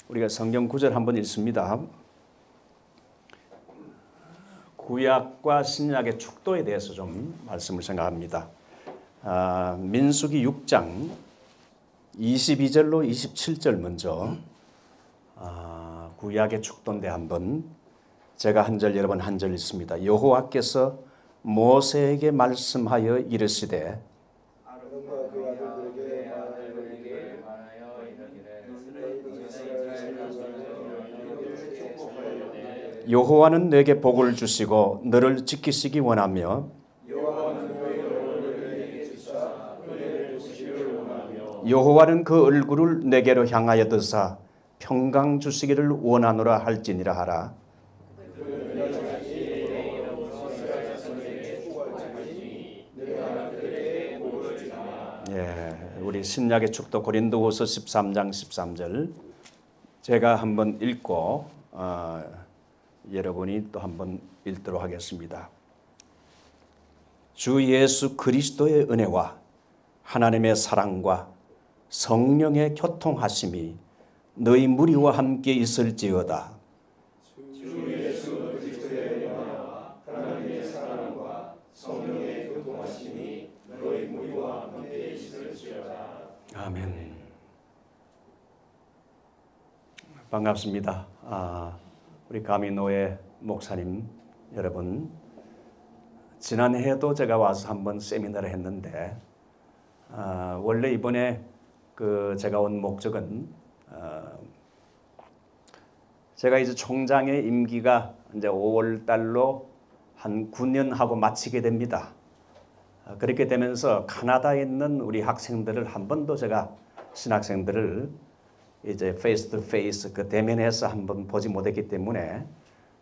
우리가 성경 구절 한번 읽습니다. 구약과 신약의 축도에 대해서 좀 말씀을 생각합니다. 민수기 6장 22절로 27절 먼저 구약의 축도인데 한번 제가 한 절 여러분 한 절 읽습니다. 여호와께서 모세에게 말씀하여 이르시되 여호와는 내게 복을 주시고 너를 지키시기 원하며 여호와는 그 얼굴을 내게로 향하여 드사 평강 주시기를 원하노라 할지니라 하라. 우리 신약의 축도 고린도후서 13장 13절 제가 한번 읽고 여러분이 또 한번 읽도록 하겠습니다. 주 예수 그리스도의 은혜와 하나님의 사랑과 성령의 교통하심이 너희 무리와 함께 있을지어다. 주 예수 그리스도의 은혜와 하나님의 사랑과 성령의 교통하심이 너희 무리와 함께 있을지어다. 아멘. 반갑습니다. 우리 가미노회 목사님 여러분, 지난해에도 제가 와서 한번 세미나를 했는데 원래 이번에 제가 온 목적은 제가 이제 총장의 임기가 이제 5월 달로 한 9년 하고 마치게 됩니다. 그렇게 되면서 카나다에 있는 우리 학생들을 한 번도 제가 신학생들을 이제 페이스 투 페이스 대면해서 한번 보지 못했기 때문에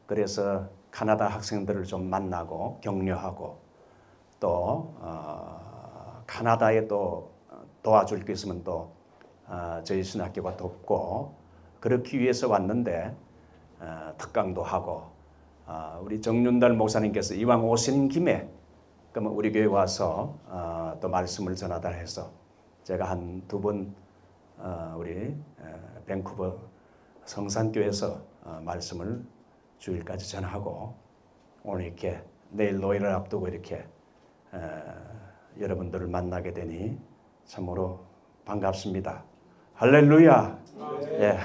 그래서 카나다 학생들을 좀 만나고 격려하고 또 카나다에 또 도와줄 게 있으면 또 저희 신학교가 돕고 그렇기 위해서 왔는데 특강도 하고 우리 정윤달 목사님께서 이왕 오신 김에 그러면 우리 교회 와서 또 말씀을 전하달라 해서 제가 한 두 번 우리 밴쿠버 성산교회에서 말씀을 주일까지 전하고 오늘 이렇게 내일 노일을 앞두고 이렇게 여러분들을 만나게 되니 참으로 반갑습니다. 할렐루야. 예.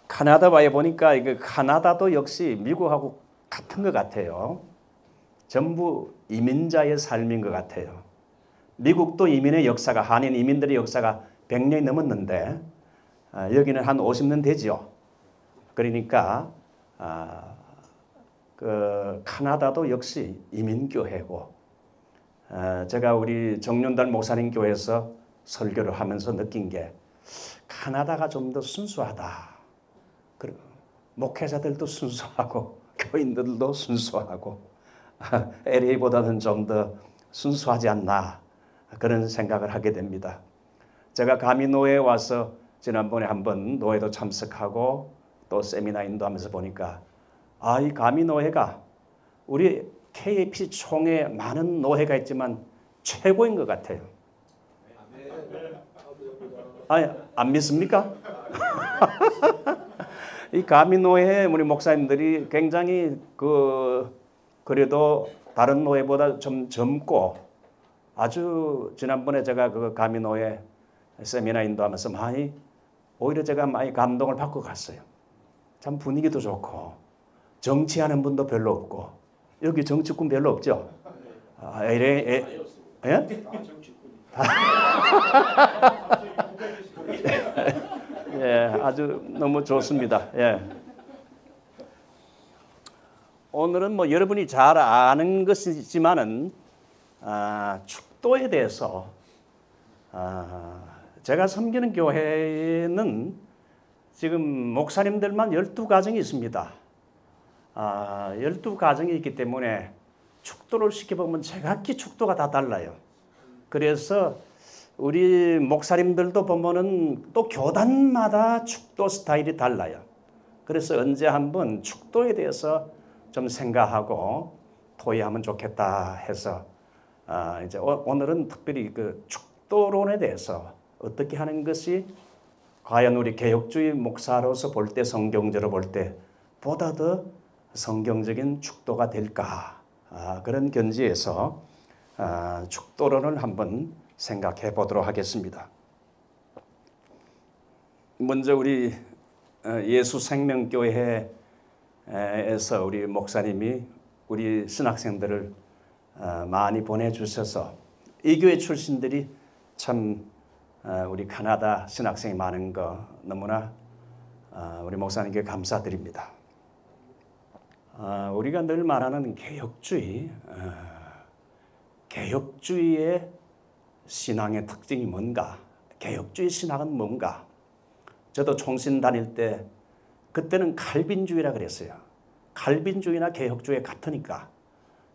카나다 와에 보니까 이거 카나다도 역시 미국하고 같은 것 같아요. 전부 이민자의 삶인 것 같아요. 미국도 이민의 역사가 한인 이민들의 역사가 100년이 넘었는데 여기는 한 50년 되지요. 그러니까 카나다도 역시 이민교회고 제가 우리 정윤달 목사님 교회에서 설교를 하면서 느낀 게 카나다가 좀 더 순수하다. 목회자들도 순수하고 교인들도 순수하고 LA보다는 좀 더 순수하지 않나 그런 생각을 하게 됩니다. 제가 가미노회에 와서 지난번에 한번 노회도 참석하고 또 세미나 인도하면서 보니까 이 가미노회가 우리 KAP 총회 많은 노회가 있지만 최고인 것 같아요. 안 믿습니까? 이 가미노회 우리 목사님들이 굉장히 그래도 다른 노회보다 좀 젊고 아주 지난번에 제가 가미노회 세미나 인도하면서 오히려 제가 많이 감동을 받고 갔어요. 참 분위기도 좋고 정치하는 분도 별로 없고 여기 정치꾼 별로 없죠? 예? 예, 아주 너무 좋습니다. 예. 오늘은 뭐 여러분이 잘 아는 것이지만은 축도에 대해서 제가 섬기는 교회는 지금 목사님들만 12가정이 있습니다. 12가정이 있기 때문에 축도를 시켜보면 제각기 축도가 다 달라요. 그래서 우리 목사님들도 보면은 또 교단마다 축도 스타일이 달라요. 그래서 언제 한번 축도에 대해서 좀 생각하고 토의하면 좋겠다 해서 이제 오늘은 특별히 축도론에 대해서 어떻게 하는 것이 과연 우리 개혁주의 목사로서 볼 때, 성경적으로 볼 때 보다 더 성경적인 축도가 될까? 그런 견지에서 축도론을 한번 생각해 보도록 하겠습니다. 먼저 우리 예수생명교회에서 우리 목사님이 우리 신학생들을 많이 보내주셔서 이 교회 출신들이 참 우리 캐나다 신학생이 많은 거 너무나 우리 목사님께 감사드립니다. 우리가 늘 말하는 개혁주의의 신앙의 특징이 뭔가? 개혁주의 신학은 뭔가? 저도 총신 다닐 때 그때는 칼빈주의라 그랬어요. 칼빈주의나 개혁주의 같으니까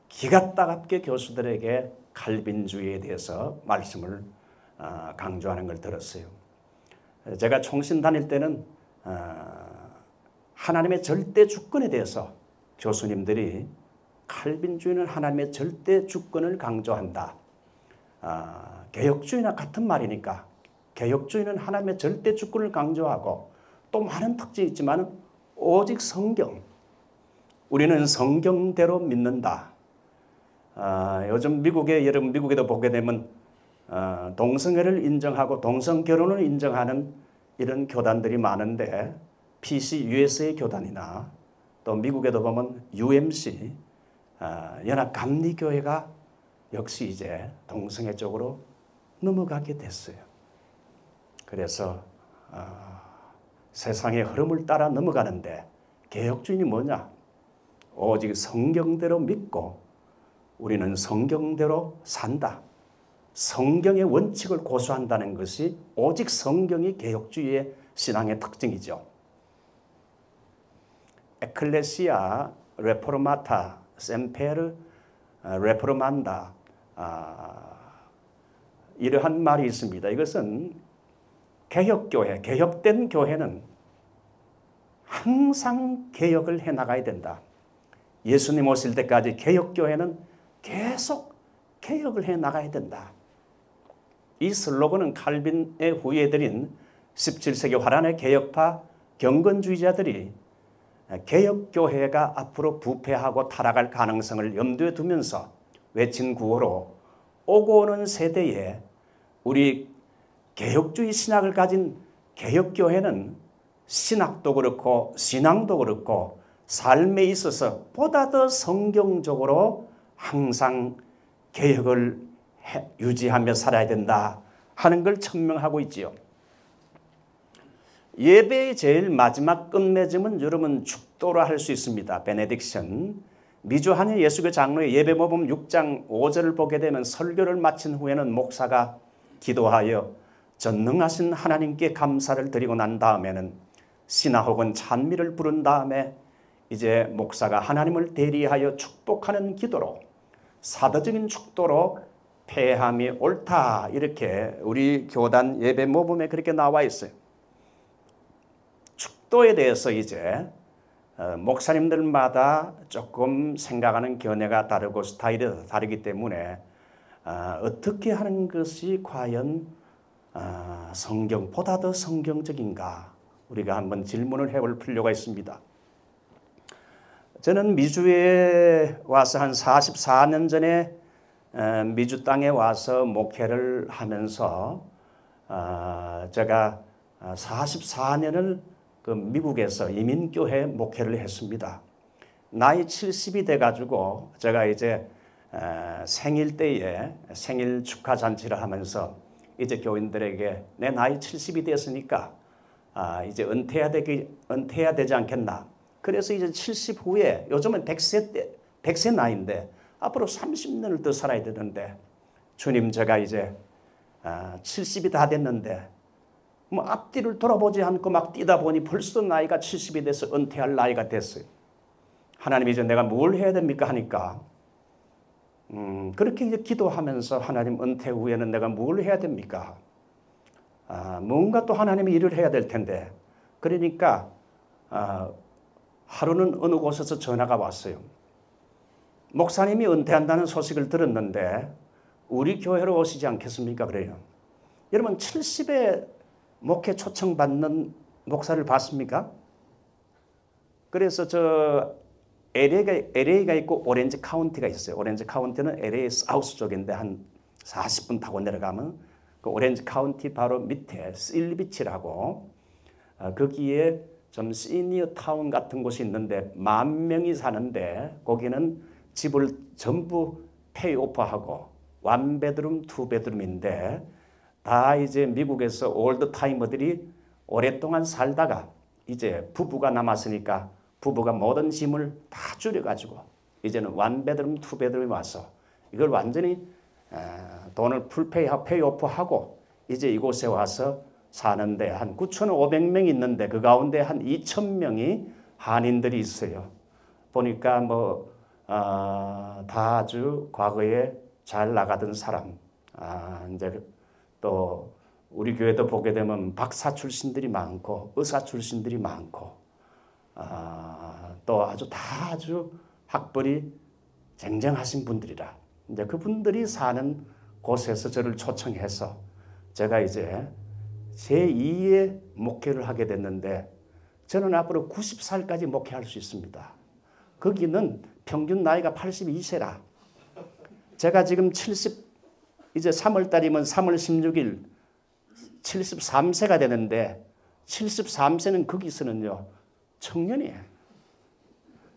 기가 따갑게 교수들에게 칼빈주의에 대해서 말씀을 강조하는 걸 들었어요. 제가 총신 다닐 때는 하나님의 절대 주권에 대해서 교수님들이 칼빈주의는 하나님의 절대 주권을 강조한다. 개혁주의나 같은 말이니까 개혁주의는 하나님의 절대 주권을 강조하고 또 많은 특징이 있지만 오직 성경, 우리는 성경대로 믿는다. 요즘 여러분 미국에도 보게 되면 동성애를 인정하고 동성결혼을 인정하는 이런 교단들이 많은데 PC USA 교단이나 또 미국에도 보면 UMC 연합감리교회가 역시 이제 동성애 쪽으로 넘어가게 됐어요. 그래서 세상의 흐름을 따라 넘어가는데 개혁주의는 뭐냐? 오직 성경대로 믿고 우리는 성경대로 산다. 성경의 원칙을 고수한다는 것이 오직 성경이 개혁주의의 신앙의 특징이죠. 에클레시아 레포르마타 셈페르 레포르만다 이러한 말이 있습니다. 이것은 개혁교회, 개혁된 교회는 항상 개혁을 해나가야 된다. 예수님 오실 때까지 개혁교회는 계속 개혁을 해나가야 된다. 이 슬로건은 칼빈의 후예들인 17세기 화란의 개혁파 경건주의자들이 개혁교회가 앞으로 부패하고 타락할 가능성을 염두에 두면서 외친 구호로 오고 오는 세대에 우리 개혁주의 신학을 가진 개혁교회는 신학도 그렇고 신앙도 그렇고 삶에 있어서 보다 더 성경적으로 항상 개혁을 유지하며 살아야 된다 하는 걸 천명하고 있지요. 예배의 제일 마지막 끝맺음은 여러분 축도로 할 수 있습니다. 베네딕션. 미주 한일 예수교 장로의 예배모범 6장 5절을 보게 되면 설교를 마친 후에는 목사가 기도하여 전능하신 하나님께 감사를 드리고 난 다음에는 신화 혹은 찬미를 부른 다음에 이제 목사가 하나님을 대리하여 축복하는 기도로 사도적인 축도로 패함이 옳다 이렇게 우리 교단 예배 모범에 그렇게 나와 있어요. 축도에 대해서 이제 목사님들마다 조금 생각하는 견해가 다르고 스타일이 다르기 때문에 어떻게 하는 것이 과연 성경보다 더 성경적인가 우리가 한번 질문을 해볼 필요가 있습니다. 저는 미주에 와서 한 44년 전에 미주 땅에 와서 목회를 하면서 제가 44년을 그 미국에서 이민교회 목회를 했습니다. 나이 70이 돼가지고 제가 이제 생일 때에 생일 축하 잔치를 하면서 이제 교인들에게 내 나이 70이 됐으니까 이제 은퇴해야 되지 않겠나. 그래서 이제 70 후에 요즘은 100세 나이인데 앞으로 30년을 더 살아야 되는데 주님 제가 이제 70이 다 됐는데 뭐 앞뒤를 돌아보지 않고 막 뛰다 보니 벌써 나이가 70이 돼서 은퇴할 나이가 됐어요. 하나님 이제 내가 뭘 해야 됩니까 하니까 그렇게 이제 기도하면서 하나님 은퇴 후에는 내가 뭘 해야 됩니까? 뭔가 또 하나님이 일을 해야 될 텐데 그러니까 하루는 어느 곳에서 전화가 왔어요. 목사님이 은퇴한다는 소식을 들었는데 우리 교회로 오시지 않겠습니까? 그래요. 여러분 70에 목회 초청받는 목사를 봤습니까? 그래서 저 LA가 있고 오렌지 카운티가 있어요. 오렌지 카운티는 LA 사우스 쪽인데 한 40분 타고 내려가면 그 오렌지 카운티 바로 밑에 실비치라고 거기에 좀 시니어 타운 같은 곳이 있는데 10,000명이 사는데 거기는 집을 전부 페이오프하고 1베드룸, 2베드룸인데 다 이제 미국에서 올드 타이머들이 오랫동안 살다가 이제 부부가 남았으니까 부부가 모든 짐을 다 줄여가지고 이제는 1베드룸, 2베드룸이 와서 이걸 완전히 돈을 페이오프하고 이제 이곳에 와서 사는데 한 9,500명이 있는데 그 가운데 한 2,000명이 한인들이 있어요. 보니까 다 아주 과거에 잘 나가던 사람, 이제 또 우리 교회도 보게 되면 박사 출신들이 많고 의사 출신들이 많고 또 아주 학벌이 쟁쟁하신 분들이라 이제 그분들이 사는 곳에서 저를 초청해서 제가 이제 제2의 목회를 하게 됐는데 저는 앞으로 90살까지 목회할 수 있습니다. 거기는 평균 나이가 82세라 제가 지금 이제 3월 달이면 3월 16일 73세가 되는데 73세는 거기서는요 청년이에요.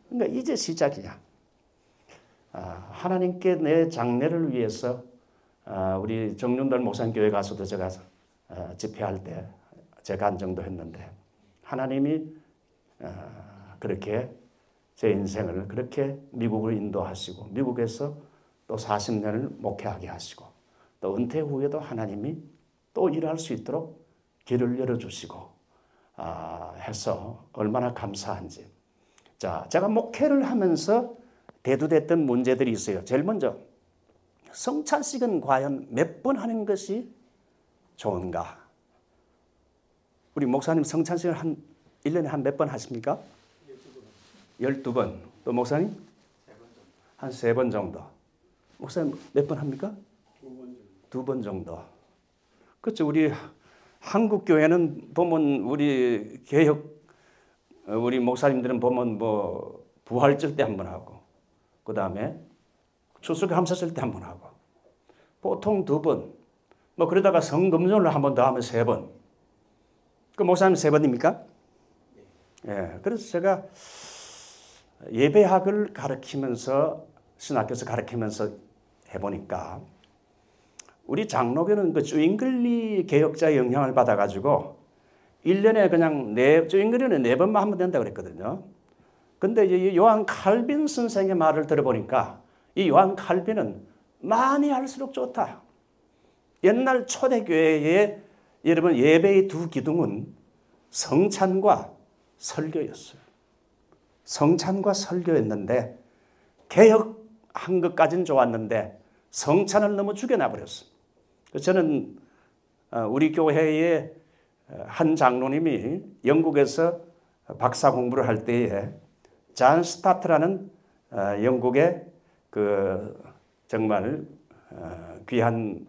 그러니까 이제 시작이야. 하나님께 내 장래를 위해서 우리 정윤달 목사님 교회 가서도 제가 집회할 때 제가 간증도 했는데 하나님이 그렇게 제 인생을 그렇게 미국을 인도하시고 미국에서 또 40년을 목회하게 하시고 또 은퇴 후에도 하나님이 또 일할 수 있도록 길을 열어주시고 해서 얼마나 감사한지. 자, 제가 목회를 하면서 대두됐던 문제들이 있어요. 제일 먼저 성찬식은 과연 몇 번 하는 것이 좋은가? 우리 목사님 성찬식을 1년에 한 몇 번 하십니까? 12번. 또 목사님? 한 3번 정도. 목사님 몇 번 합니까? 2번 정도. 그렇죠. 우리 한국 교회는 보면 우리 우리 목사님들은 보면 부활절 때 한 번 하고 그 다음에 추수감사절 때 한 번 하고 보통 2번 그러다가 성금요일을 한 번 더 하면 3번. 그 목사님 3번입니까? 예. 그래서 제가 예배학을 가르치면서 신학교에서 가르치면서 해보니까 우리 장로교는 그 주인글리 개혁자의 영향을 받아가지고 1년에 그냥 주인글리는 4번만 하면 된다 그랬거든요. 근데 이 요한 칼빈 선생의 말을 들어보니까 이 요한 칼빈은 많이 할수록 좋다. 옛날 초대교회의 여러분 예배의 두 기둥은 성찬과 설교였어요. 성찬과 설교였는데 개혁한 것까지는 좋았는데 성찬을 너무 죽여놔버렸어요. 저는 우리 교회의 한 장로님이 영국에서 박사 공부를 할 때에 잔 스타트라는 영국의 그 정말 귀한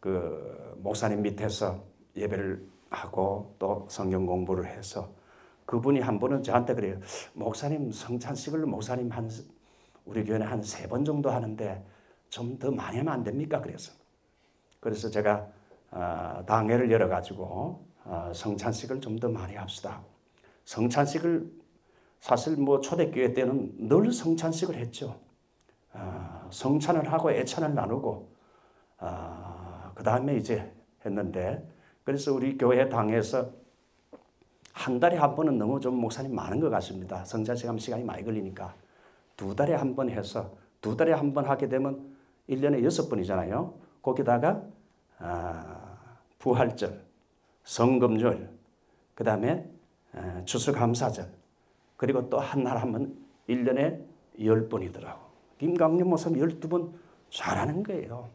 그 목사님 밑에서 예배를 하고 또 성경 공부를 해서 그분이 한 번은 저한테 그래요. 목사님 성찬식을 목사님 우리 교회는 한 3번 정도 하는데 좀 더 많이 하면 안 됩니까? 그래서 제가 당회를 열어가지고 성찬식을 좀 더 많이 합시다. 성찬식을 사실 초대교회 때는 늘 성찬식을 했죠. 성찬을 하고 애찬을 나누고 그 다음에 이제 했는데 그래서 우리 교회 당에서 한 달에 한 번은 너무 좀 목사님 많은 것 같습니다. 성찬식 하면 시간이 많이 걸리니까 2달에 한 번 해서 2달에 한 번 하게 되면 1년에 6번이잖아요. 거기다가 부활절, 성금요일, 그 다음에 추수감사절 그리고 또 한 날 하면 1년에 10번이더라고. 김강림 목사님 12번 잘하는 거예요.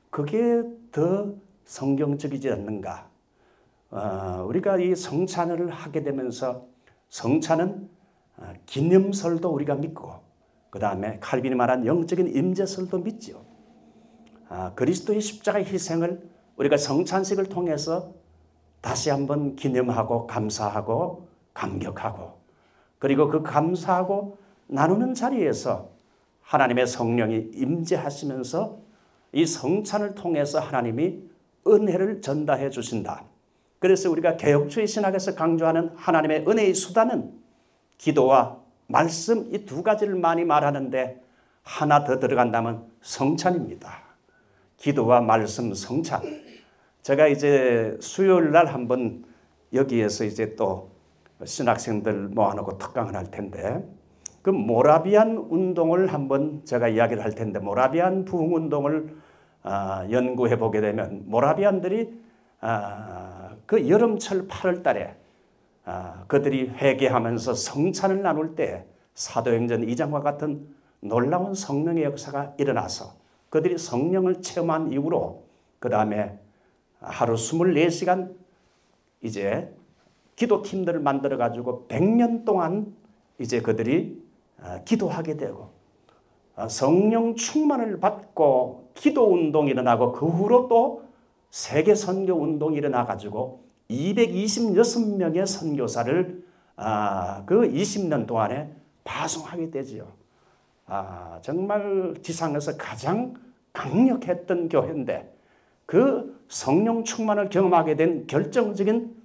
그게 더 성경적이지 않는가. 우리가 이 성찬을 하게 되면서 성찬은 기념설도 우리가 믿고 그 다음에 칼빈이 말한 영적인 임재설도 믿죠. 그리스도의 십자가의 희생을 우리가 성찬식을 통해서 다시 한번 기념하고 감사하고 감격하고 그리고 그 감사하고 나누는 자리에서 하나님의 성령이 임재하시면서 이 성찬을 통해서 하나님이 은혜를 전달해 주신다. 그래서 우리가 개혁주의 신학에서 강조하는 하나님의 은혜의 수단은 기도와 말씀 이 두 가지를 많이 말하는데 하나 더 들어간다면 성찬입니다. 기도와 말씀, 성찬. 제가 이제 수요일 날 한번 여기에서 이제 또 신학생들 모아놓고 특강을 할 텐데 그 모라비안 운동을 한번 제가 이야기를 할 텐데 모라비안 부흥 운동을 연구해 보게 되면 모라비안들이 그 여름철 8월 달에 그들이 회개하면서 성찬을 나눌 때 사도행전 2장과 같은 놀라운 성령의 역사가 일어나서 그들이 성령을 체험한 이후로 그 다음에 하루 24시간 이제 기도팀들을 만들어 가지고 100년 동안 이제 그들이 기도하게 되고 성령 충만을 받고 기도 운동이 일어나고 그 후로 또 세계 선교 운동이 일어나 가지고 226명의 선교사를 그 20년 동안에 파송하게 되지요. 정말 지상에서 가장 강력했던 교회인데 그 성령 충만을 경험하게 된 결정적인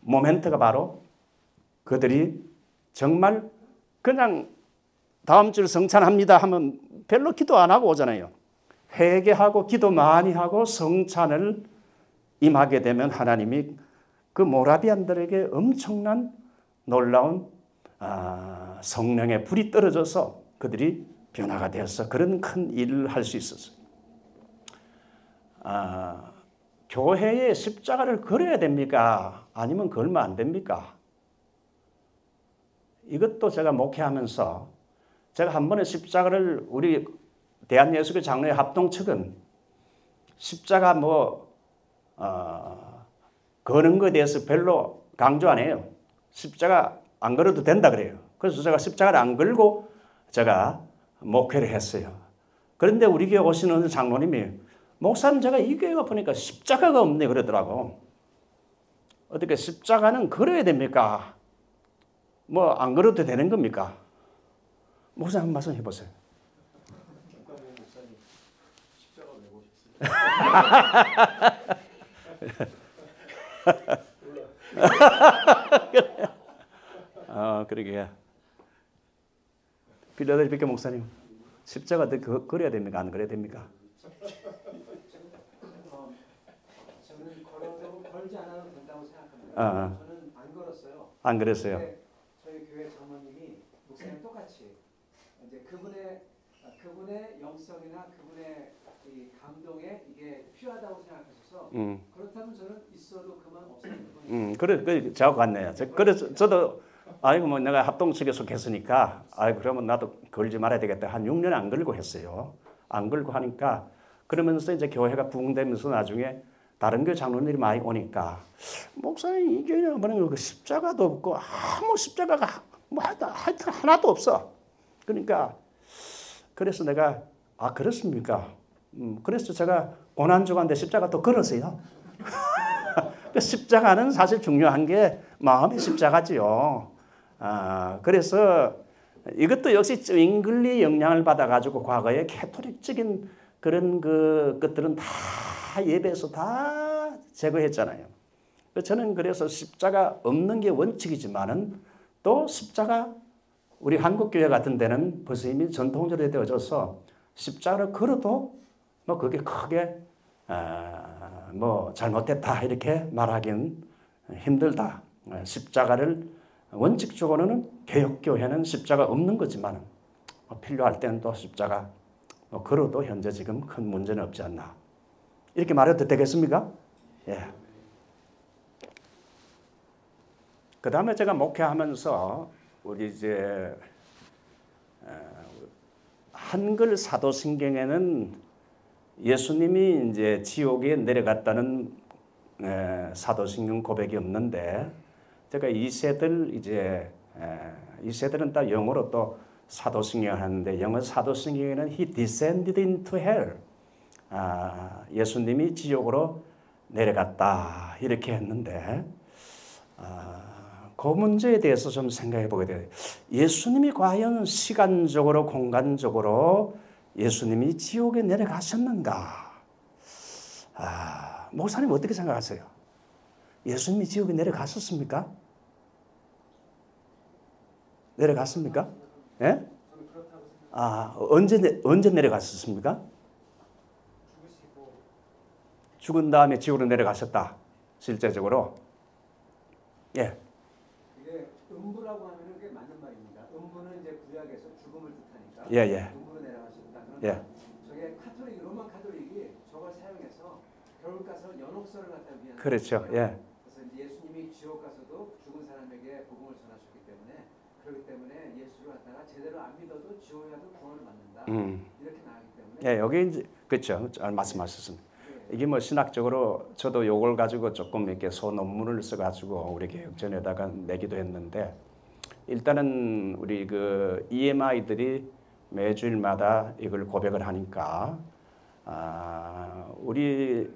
모멘트가 바로 그들이 정말 그냥 다음 주 성찬합니다 하면 별로 기도 안 하고 오잖아요. 회개하고 기도 많이 하고 성찬을 임하게 되면 하나님이 그 모라비안들에게 엄청난 놀라운 성령의 불이 떨어져서 그들이 변화가 되어서 그런 큰 일을 할 수 있었어요. 교회에 십자가를 걸어야 됩니까? 아니면 걸면 안 됩니까? 이것도 제가 목회하면서 제가 한 번에 십자가를 우리 대한예수교 장로회 합동 측은 십자가 거는 것에 대해서 별로 강조 안 해요. 십자가 안 걸어도 된다 그래요. 그래서 제가 십자가를 안 걸고 제가 목회를 했어요. 그런데 우리 교회 오시는 장로님이 목사님 제가 이 교회가 보니까 십자가가 없네 그러더라고. 어떻게 십자가는 걸어야 됩니까? 안 걸어도 되는 겁니까? 목사님 한 말씀 해보세요. 십자가 메고 싶습니다. 그러게. 필라델피아 목사님, 십자가 걸어야 됩니까? 안 걸어야 됩니까? 저는 걸지 않아도 된다고 생각합니다. 저는 안 걸었어요. 안 그랬어요. 저희 교회 장로님이 목사님 똑같이 이제 그분의 영성이나 그분의 이 감동에 이게 필요하다고 생각하셔서 그렇다면 저는 있어도 그만 없어도 그래 저하고 같네요. 그래서 저도 내가 합동 측에 속했으니까 그러면 나도 걸지 말아야 되겠다. 한 6년 안 걸고 했어요. 안 걸고 하니까 그러면서 이제 교회가 부흥되면서 나중에 다른 교회 장로님들이 많이 오니까 목사님 이 교회는 뭐는 그 십자가도 없고 아무 십자가가 하여튼 하나도 없어. 그러니까 그래서 내가 그렇습니까? 그래서 제가 고난주간데 십자가 또 걸었어요. 십자가는 사실 중요한 게 마음의 십자가지요. 그래서 이것도 역시 잉글리 영향을 받아가지고 과거에 캐토릭적인 그런 것들은 다 예배에서 다 제거했잖아요. 저는 그래서 십자가 없는 게 원칙이지만은 또 십자가 우리 한국교회 같은 데는 벌써 이미 전통적으로 되어져서 십자가를 걸어도 그게 크게 잘못됐다 이렇게 말하기는 힘들다. 십자가를 원칙적으로는 개혁교회는 십자가 없는 거지만 필요할 때는 또 십자가 걸어도 현재 지금 큰 문제는 없지 않나. 이렇게 말해도 되겠습니까? 예. 그 다음에 제가 목회하면서 우리 이제 한글 사도신경에는 예수님이 이제 지옥에 내려갔다는 사도신경 고백이 없는데 제가 2세들 이제 2세들은 딱 영어로 또 사도신경을 하는데 영어 사도신경에는 He descended into hell. 예수님이 지옥으로 내려갔다 이렇게 했는데 그 문제에 대해서 좀 생각해 보게 돼요. 예수님이 과연 시간적으로 공간적으로 예수님이 지옥에 내려가셨는가? 목사님 어떻게 생각하세요? 예수님이 지옥에 내려가셨습니까? 내려갔습니까? 예? 언제 내려갔었습니까? 죽은 다음에 지옥으로 내려가셨다. 실제적으로. 예. 이게 음부라고 하면은 게 맞는 말입니다. 음부는 이제 구약에서 죽음을 뜻하니까. 예. 음부로 내려가셨다. 그런데 예. 저게 로만 카톨릭이 저걸 사용해서 결국 가서 연옥서를 갖다 위한. 그렇죠. 예. 그래서 이제 예수님이 지옥 가서도 죽은 사람에게 복음을 전하셨기 때문에 그렇기 때문에 예수를 갖다가 제대로 안 믿어도 지옥에 가도 구원을 받는다. 이렇게 나가기 때문에. 예, 여기 이제 그렇죠. 잘 말씀하셨습니다. 이게 뭐 신학적으로 저도 요걸 가지고 조금 이렇게 소논문을 써가지고 우리 교육전에다가 내기도 했는데 일단은 우리 그 EMI들이 매주일마다 이걸 고백을 하니까 우리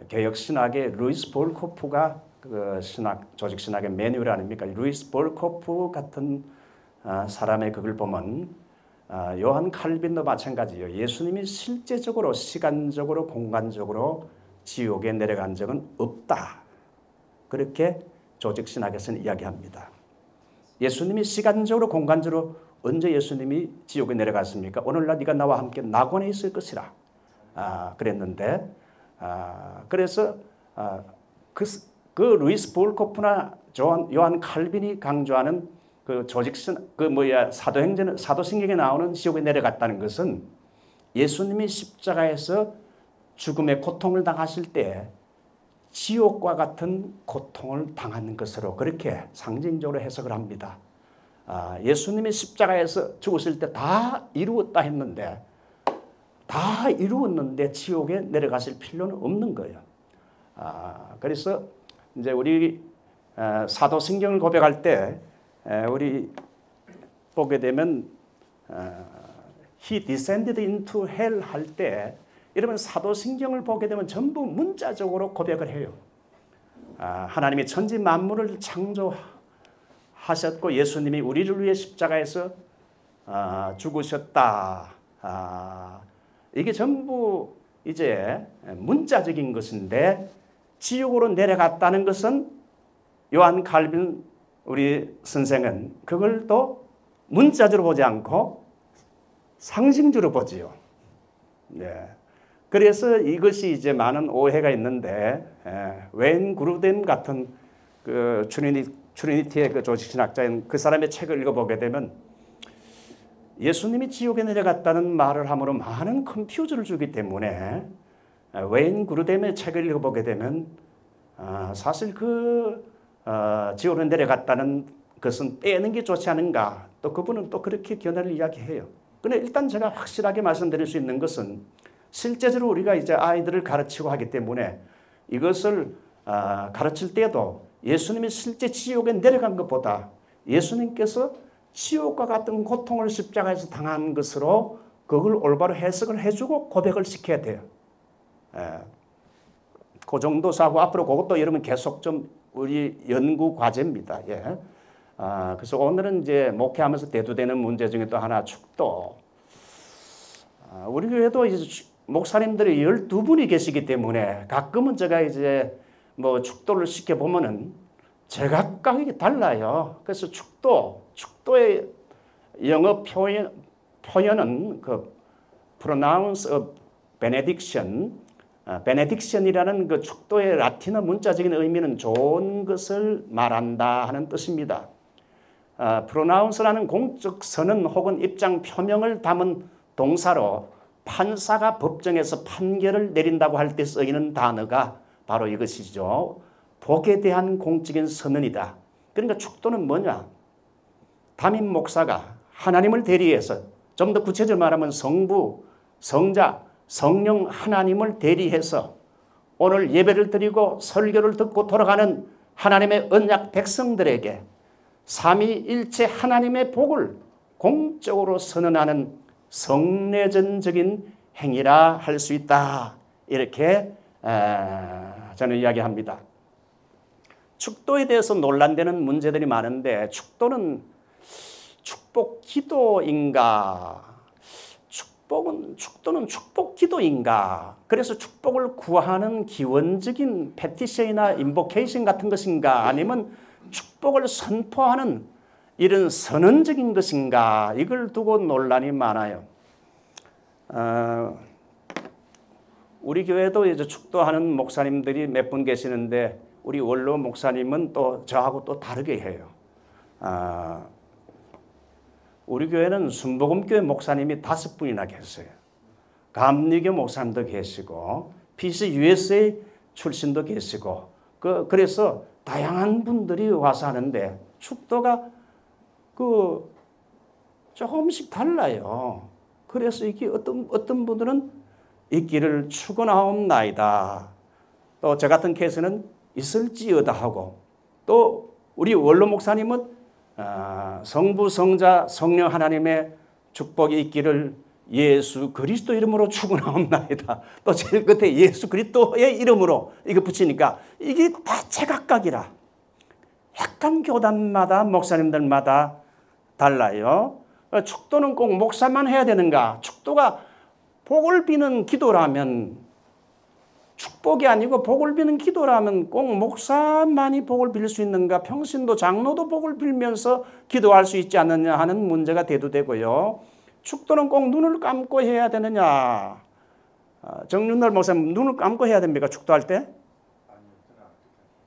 개혁 신학의 루이스 볼코프가 그 신학 조직 신학의 매뉴얼 아닙니까? 루이스 볼코프 같은 사람의 그걸 보면 요한 칼빈도 마찬가지예요. 예수님이 실제적으로 시간적으로 공간적으로 지옥에 내려간 적은 없다. 그렇게 조직신학에서는 이야기합니다. 예수님이 시간적으로 공간적으로 언제 예수님이 지옥에 내려갔습니까? 오늘날 네가 나와 함께 낙원에 있을 것이라 그랬는데 그래서 그 루이스 볼코프나 요한 칼빈이 강조하는 그 사도행전에 나오는 지옥에 내려갔다는 것은 예수님이 십자가에서 죽음의 고통을 당하실 때 지옥과 같은 고통을 당하는 것으로 그렇게 상징적으로 해석을 합니다. 예수님이 십자가에서 죽으실 때 다 이루었다 했는데 다 이루었는데 지옥에 내려가실 필요는 없는 거예요. 그래서 이제 우리 사도신경을 고백할 때 우리 보게 되면 He descended into hell 할 때 여러분 사도신경을 보게 되면 전부 문자적으로 고백을 해요. 하나님이 천지 만물을 창조하셨고 예수님이 우리를 위해 십자가에서 죽으셨다. 이게 전부 이제 문자적인 것인데 지옥으로 내려갔다는 것은 요한 칼빈 우리 선생은 그걸 또 문자적으로 보지 않고 상징적으로 보지요. 네. 그래서 이것이 이제 많은 오해가 있는데 웨인 그루뎀 같은 그 트리니티의 그 조직신학자인 그 사람의 책을 읽어보게 되면 예수님이 지옥에 내려갔다는 말을 함으로 많은 컨퓨즈를 주기 때문에 웨인 그루뎀의 책을 읽어보게 되면 사실 지옥으로 내려갔다는 것은 빼는 게 좋지 않은가. 또 그분은 또 그렇게 견해를 이야기해요. 근데 일단 제가 확실하게 말씀드릴 수 있는 것은 실제적으로 우리가 이제 아이들을 가르치고 하기 때문에 이것을 가르칠 때도 예수님이 실제 지옥에 내려간 것보다 예수님께서 지옥과 같은 고통을 십자가에서 당한 것으로 그걸 올바로 해석을 해주고 고백을 시켜야 돼요. 그 정도 사고 앞으로 그것도 여러분 계속 좀 우리 연구 과제입니다. 예. 그래서 오늘은 이제 목회하면서 대두되는 문제 중에 또 하나 축도. 우리 교회도 이제 목사님들이 12분이 계시기 때문에 가끔은 제가 이제 뭐 축도를 시켜보면은 제각각이 달라요. 그래서 축도의 영어 표현은 그 pronounce of benediction, benediction이라는 그 축도의 라틴어 문자적인 의미는 좋은 것을 말한다 하는 뜻입니다. pronounce라는 공적 선언 혹은 입장 표명을 담은 동사로 판사가 법정에서 판결을 내린다고 할 때 쓰이는 단어가 바로 이것이죠. 복에 대한 공적인 선언이다. 그러니까 축도는 뭐냐? 담임 목사가 하나님을 대리해서 좀 더 구체적으로 말하면 성부, 성자, 성령 하나님을 대리해서 오늘 예배를 드리고 설교를 듣고 돌아가는 하나님의 언약 백성들에게 삼위일체 하나님의 복을 공적으로 선언하는 성례전적인 행위라 할 수 있다. 이렇게 저는 이야기합니다. 축도에 대해서 논란되는 문제들이 많은데 축도는 축복 기도인가? 축도는 축복 기도인가? 그래서 축복을 구하는 기원적인 패티션이나 인보케이션 같은 것인가? 아니면 축복을 선포하는 이런 선언적인 것인가? 이걸 두고 논란이 많아요. 우리 교회도 이제 축도하는 목사님들이 몇 분 계시는데 우리 원로 목사님은 또 저하고 또 다르게 해요. 우리 교회는 순복음교회 목사님이 5분이나 계세요. 감리교 목사님도 계시고 PC USA 출신도 계시고 그래서 다양한 분들이 와서 하는데 축도가 조금씩 달라요. 그래서 이게 어떤 분들은 있기를 축원하옵나이다. 또 저 같은 케이스는 있을지어다 하고 또 우리 원로 목사님은 성부, 성자, 성령 하나님의 축복이 있기를 예수 그리스도 이름으로 축원하옵나이다. 또 제일 끝에 예수 그리스도의 이름으로 이거 붙이니까 이게 다 제각각이라. 약간 교단마다 목사님들마다 달라요. 축도는 꼭 목사만 해야 되는가? 축도가 복을 비는 기도라면 축복이 아니고 복을 비는 기도라면 꼭 목사만이 복을 빌 수 있는가? 평신도 장로도 복을 빌면서 기도할 수 있지 않느냐 하는 문제가 대두되고요. 축도는 꼭 눈을 감고 해야 되느냐? 정윤날 목사님 눈을 감고 해야 됩니까? 축도할 때?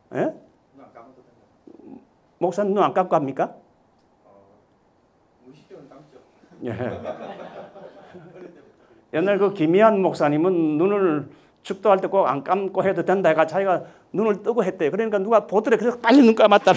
아니요. 예? 목사님 눈 안 감고 합니까? 무의식적으로 감죠. 예. 옛날 그 김희한 목사님은 눈을 축도할 때 꼭 안 감고 해도 된다 해가 자기가 눈을 뜨고 했대요. 그러니까 누가 보더래 그래서 빨리 눈 감았다.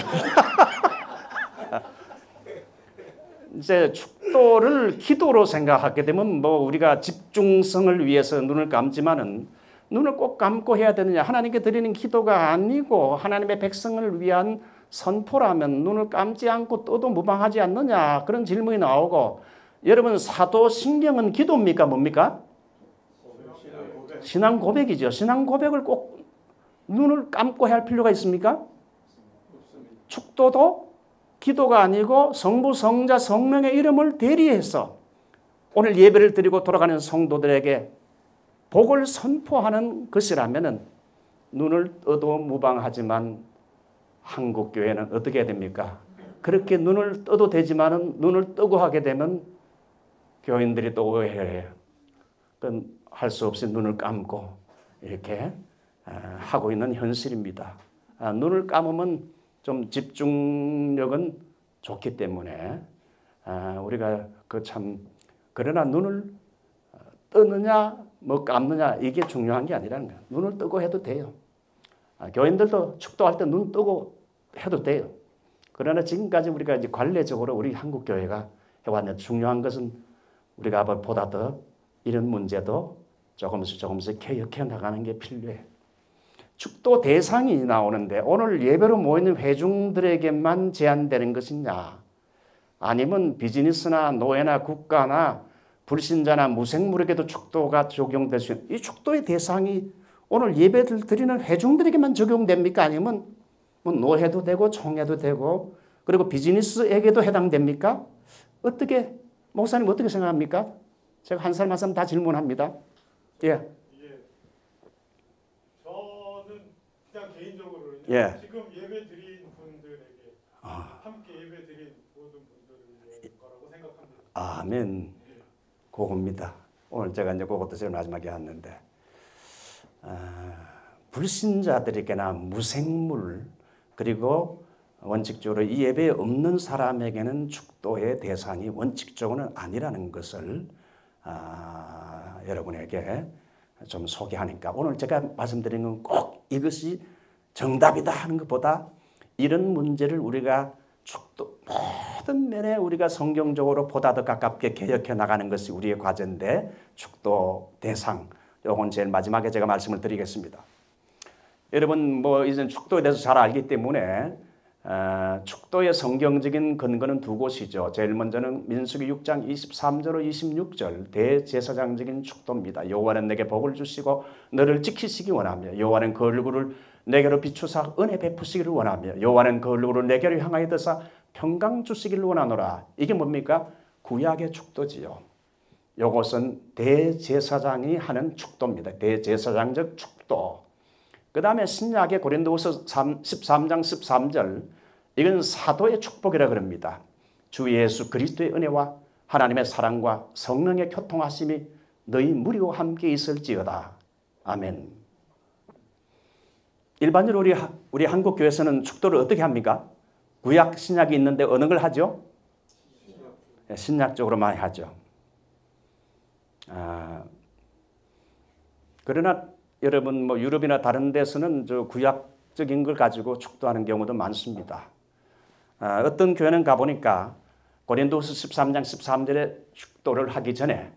이제 축도를 기도로 생각하게 되면 뭐 우리가 집중성을 위해서 눈을 감지만은 눈을 꼭 감고 해야 되느냐? 하나님께 드리는 기도가 아니고 하나님의 백성을 위한 선포라면 눈을 감지 않고 떠도 무방하지 않느냐? 그런 질문이 나오고 여러분 사도신경은 기도입니까? 뭡니까? 신앙 고백이죠. 신앙 고백을 꼭 눈을 감고 해야 할 필요가 있습니까? 축도도 기도가 아니고 성부, 성자, 성령의 이름을 대리해서 오늘 예배를 드리고 돌아가는 성도들에게 복을 선포하는 것이라면 눈을 떠도 무방하지만 한국 교회는 어떻게 해야 됩니까? 그렇게 눈을 떠도 되지만은 눈을 뜨고 하게 되면 교인들이 또 오해해요. 할 수 없이 눈을 감고 이렇게 하고 있는 현실입니다. 눈을 감으면 좀 집중력은 좋기 때문에 우리가 그러나 눈을 뜨느냐 뭐 감느냐 이게 중요한 게 아니라는 거예요. 눈을 뜨고 해도 돼요. 교인들도 축도할 때 눈 뜨고 해도 돼요. 그러나 지금까지 우리가 이제 관례적으로 우리 한국 교회가 해왔는데 중요한 것은 우리가 보다 더 이런 문제도 조금씩 개혁해 나가는 게 필요해. 축도 대상이 나오는데 오늘 예배로 모이는 회중들에게만 제한되는 것이냐? 아니면 비즈니스나 노예나 국가나 불신자나 무생물에게도 축도가 적용될 수 있는 이 축도의 대상이 오늘 예배를 드리는 회중들에게만 적용됩니까? 아니면 뭐 노예도 되고 총회도 되고 그리고 비즈니스에게도 해당됩니까? 목사님 어떻게 생각합니까? 제가 한 사람 한 사람 다 질문합니다. 예. 저는 그냥 개인적으로는 지금 예배 드린 분들에게 함께 예배 드린 모든 분들을 거라고 생각합니다. 아멘. 그겁니다. 오늘 제가 이제 그것도 제일 마지막에 왔는데 불신자들에게나 무생물 그리고 원칙적으로 이 예배에 없는 사람에게는 축도의 대상이 원칙적으로는 아니라는 것을 여러분에게 좀 소개하니까 오늘 제가 말씀드린 건 꼭 이것이 정답이다 하는 것보다 이런 문제를 우리가 축도 모든 면에 우리가 성경적으로 보다 더 가깝게 개혁해 나가는 것이 우리의 과제인데 축도 대상 요건 제일 마지막에 제가 말씀을 드리겠습니다. 여러분 뭐 이제 축도에 대해서 잘 알기 때문에 축도의 성경적인 근거는 두 곳이죠. 제일 먼저는 민수기 6장 23절로 26절 대제사장적인 축도입니다. 여호와는 내게 복을 주시고 너를 지키시기 원하며 여호와는 그 얼굴을 내게로 비추사 은혜 베푸시기를 원하며 여호와는 그 얼굴을 내게로 향하여 드사 평강 주시기를 원하노라. 이게 뭡니까? 구약의 축도지요. 이것은 대제사장이 하는 축도입니다. 대제사장적 축도. 그 다음에 신약의 고린도후서 13장 13절 이건 사도의 축복이라 그럽니다. 주 예수 그리스도의 은혜와 하나님의 사랑과 성령의 교통하심이 너희 무리와 함께 있을지어다. 아멘. 일반적으로 우리 한국 교회에서는 축도를 어떻게 합니까? 구약 신약이 있는데 어느 걸 하죠? 신약적으로 많이 하죠. 그러나 여러분 뭐 유럽이나 다른 데서는 저 구약적인 걸 가지고 축도하는 경우도 많습니다. 어떤 교회는 가보니까 고린도후서 13장 13절에 축도를 하기 전에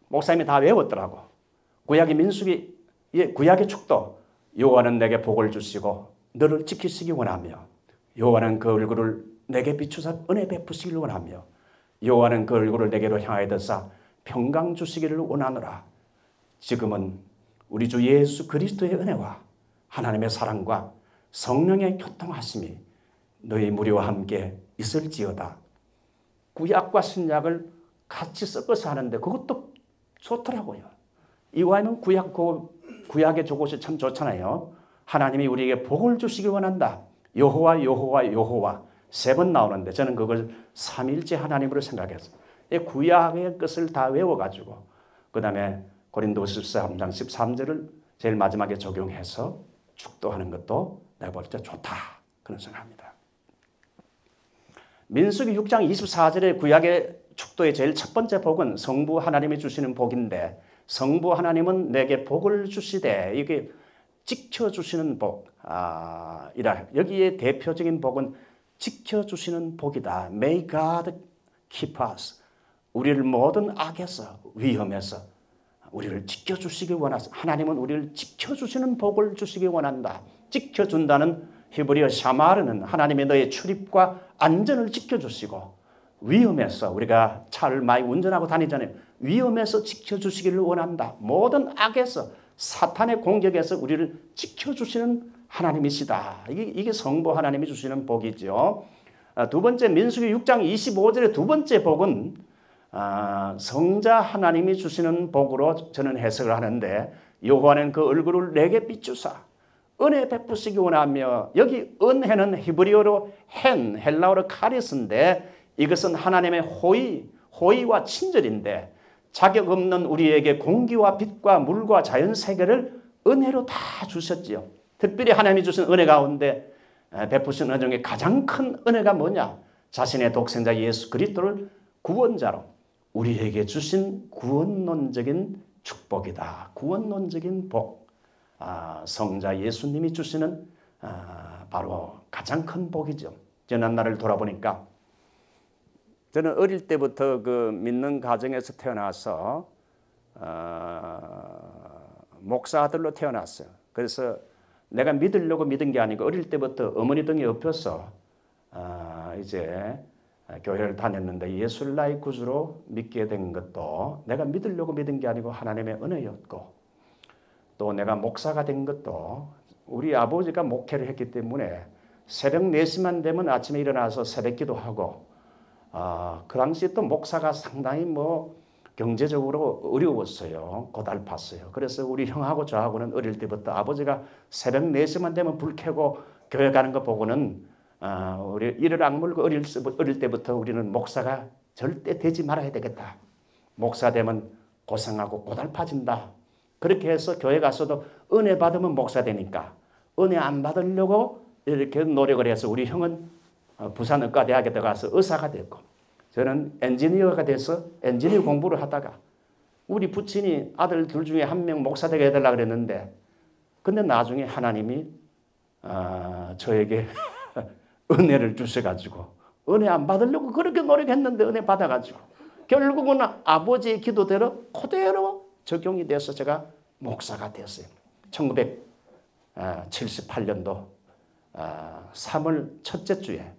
목사님이 다 외웠더라고. 구약의 민수기, 구약의 축도. 여호와는 내게 복을 주시고 너를 지키시기 원하며 여호와는 그 얼굴을 내게 비추사 은혜 베푸시기를 원하며 여호와는 그 얼굴을 내게로 향하여 드사 평강 주시기를 원하노라. 지금은 우리 주 예수 그리스도의 은혜와 하나님의 사랑과 성령의 교통하심이 너희 무리와 함께 있을지어다. 구약과 신약을 같이 섞어서 하는데 그것도 좋더라고요. 이와는 구약의 저곳이 참 좋잖아요. 하나님이 우리에게 복을 주시기 원한다. 여호와 여호와 여호와 세 번 나오는데 저는 그걸 삼위일체 하나님으로 생각했어요. 구약의 것을 다 외워가지고 그 다음에 고린도후서 13장 13절을 제일 마지막에 적용해서 축도하는 것도 내가 볼 때 좋다. 그런 생각합니다. 민수기 6장 24절의 구약의 축도의 제일 첫 번째 복은 성부 하나님이 주시는 복인데 성부 하나님은 내게 복을 주시되 이게 지켜주시는 복. 여기에 대표적인 복은 지켜주시는 복이다. May God keep us. 우리를 모든 악에서 위험에서 우리를 지켜주시기 원하서 하나님은 우리를 지켜주시는 복을 주시기 원한다. 지켜준다는 히브리어 샤마르는 하나님의 너의 출입과 안전을 지켜주시고 위험에서 우리가 차를 많이 운전하고 다니잖아요. 위험에서 지켜주시기를 원한다. 모든 악에서 사탄의 공격에서 우리를 지켜주시는 하나님이시다. 이게 성부 하나님이 주시는 복이죠. 두 번째 민수기 6장 25절의 두 번째 복은 성자 하나님이 주시는 복으로 저는 해석을 하는데 여호와는 그 얼굴을 내게 비추사 은혜 베푸시기 원하며 여기 은혜는 히브리어로 헬라어로 카리스인데 이것은 하나님의 호의와 친절인데 자격 없는 우리에게 공기와 빛과 물과 자연 세계를 은혜로 다 주셨지요. 특별히 하나님이 주신 은혜 가운데 베푸신 은혜 중에 가장 큰 은혜가 뭐냐? 자신의 독생자 예수 그리스도를 구원자로 우리에게 주신 구원론적인 축복이다. 구원론적인 복. 성자 예수님이 주시는 바로 가장 큰 복이죠. 지난 날을 돌아보니까 저는 어릴 때부터 그 믿는 가정에서 태어나서 목사 아들로 태어났어요. 그래서 내가 믿으려고 믿은 게 아니고 어릴 때부터 어머니 등에 업혀서 이제 교회를 다녔는데 예수를 나의 구주로 믿게 된 것도 내가 믿으려고 믿은 게 아니고 하나님의 은혜였고 또 내가 목사가 된 것도 우리 아버지가 목회를 했기 때문에 새벽 4시만 되면 아침에 일어나서 새벽기도 하고 그 당시 또 목사가 상당히 경제적으로 어려웠어요. 고달팠어요. 그래서 우리 형하고 저하고는 어릴 때부터 아버지가 새벽 4시만 되면 불 켜고 교회 가는 거 보고는 우리 이를 악물고 어릴 때부터 우리는 목사가 절대 되지 말아야 되겠다. 목사 되면 고생하고 고달파진다. 그렇게 해서 교회 가서도 은혜 받으면 목사 되니까 은혜 안 받으려고 이렇게 노력을 해서 우리 형은 부산의과대학에 들어가서 의사가 됐고 저는 엔지니어가 돼서 엔지니어 공부를 하다가 우리 부친이 아들 둘 중에 한 명 목사 되게 해달라고 그랬는데 근데 나중에 하나님이 저에게 은혜를 주셔가지고 은혜 안 받으려고 그렇게 노력했는데 은혜 받아가지고 결국은 아버지의 기도대로 그대로 적용이 돼서 제가 목사가 됐어요. 1978년도 3월 첫째 주에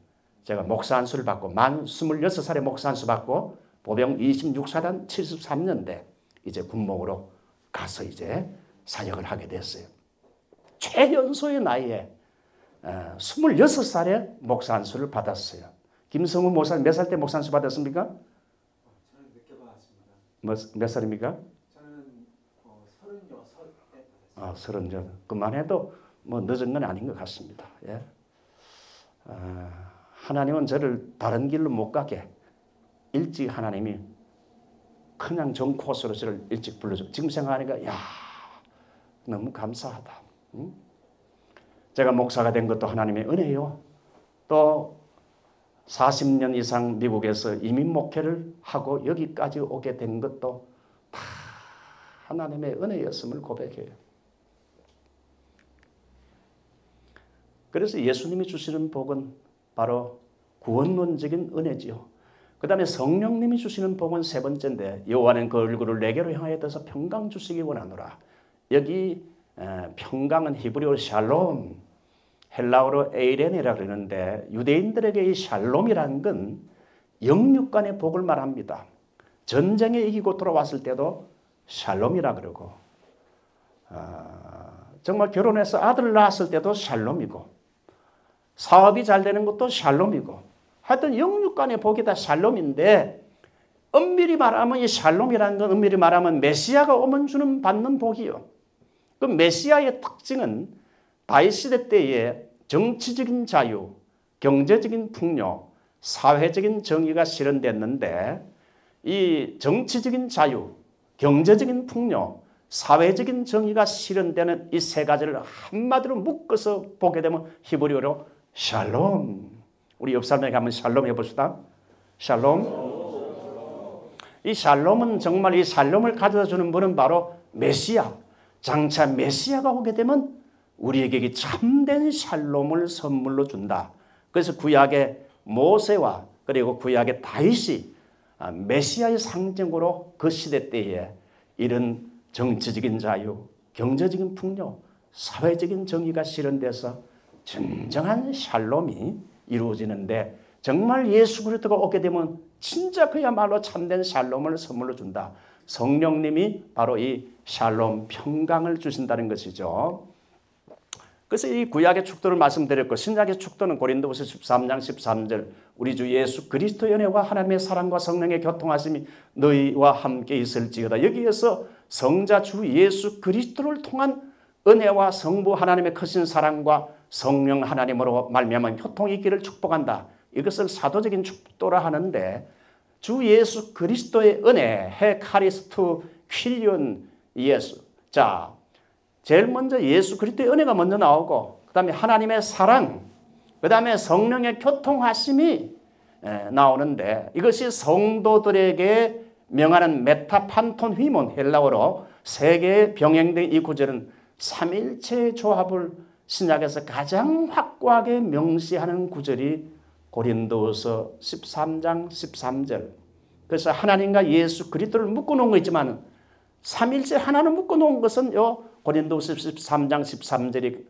제가 목사 안수를 받고 만 26살에 목사 안수 받고 보병 26사단 73년대 이제 군목으로 가서 이제 사역을 하게 됐어요. 최연소의 나이에 26살에 목사 안수를 받았어요. 김성우 목사님 몇 살 때 목사 안수 받았습니까? 저는 늦게 받았습니다. 몇 살입니까? 저는 36때 받았습니다. 36. 그만해도 뭐 늦은 건 아닌 것 같습니다. 예. 하나님은 저를 다른 길로 못 가게 일찍 하나님이 그냥 정 코스로 저를 일찍 불러줘. 지금 생각하니까 야 너무 감사하다. 응? 제가 목사가 된 것도 하나님의 은혜요. 또 40년 이상 미국에서 이민 목회를 하고 여기까지 오게 된 것도 다 하나님의 은혜였음을 고백해요. 그래서 예수님이 주시는 복은 바로 구원론적인 은혜지요. 그 다음에 성령님이 주시는 복은 세 번째인데 여호와는 그 얼굴을 내게로 향하여 떠서 평강 주시기 원하노라. 여기 평강은 히브리어로 샬롬, 헬라어로 에이렌이라고 그러는데 유대인들에게 이 샬롬이라는 건 영육간의 복을 말합니다. 전쟁에 이기고 돌아왔을 때도 샬롬이라 그러고 정말 결혼해서 아들을 낳았을 때도 샬롬이고 사업이 잘 되는 것도 샬롬이고 하여튼 영육간의 복이 다 샬롬인데 엄밀히 말하면 이 샬롬이라는 건 엄밀히 말하면 메시아가 오면 주는 받는 복이요. 그 메시아의 특징은 다윗 시대 때에 정치적인 자유, 경제적인 풍요, 사회적인 정의가 실현됐는데 이 정치적인 자유, 경제적인 풍요, 사회적인 정의가 실현되는 이 세 가지를 한마디로 묶어서 보게 되면 히브리어로 샬롬. 우리 옆 사람에게 한번 샬롬 해봅시다. 샬롬. 이 샬롬은 정말 이 샬롬을 가져다 주는 분은 바로 메시아. 장차 메시아가 오게 되면 우리에게 참된 샬롬을 선물로 준다. 그래서 구약의 모세와 그리고 구약의 다윗이 메시아의 상징으로 그 시대 때에 이런 정치적인 자유, 경제적인 풍요, 사회적인 정의가 실현돼서 진정한 샬롬이 이루어지는데 정말 예수 그리스도가 오게 되면 진짜 그야말로 참된 샬롬을 선물로 준다. 성령님이 바로 이 샬롬 평강을 주신다는 것이죠. 그래서 이 구약의 축도를 말씀드렸고 신약의 축도는 고린도후서 13장 13절 우리 주 예수 그리스도의 은혜와 하나님의 사랑과 성령의 교통하심이 너희와 함께 있을지어다. 여기에서 성자 주 예수 그리스도를 통한 은혜와 성부 하나님의 크신 사랑과 성령 하나님으로 말미암은 교통이 있기를 축복한다. 이것을 사도적인 축도라 하는데 주 예수 그리스도의 은혜 헤카리스투 퀴리온 예수. 자, 제일 먼저 예수 그리스도의 은혜가 먼저 나오고 그 다음에 하나님의 사랑, 그 다음에 성령의 교통하심이 나오는데 이것이 성도들에게 명하는 메타판톤 휘몬 헬라어로 세 개의 병행된 이 구절은 삼일체의 조합을 신약에서 가장 확고하게 명시하는 구절이 고린도서 13장 13절. 그래서 하나님과 예수 그리스도를 묶어놓은 거 있지만 삼일체 하나를 묶어놓은 것은 요 고린도서 13장 13절이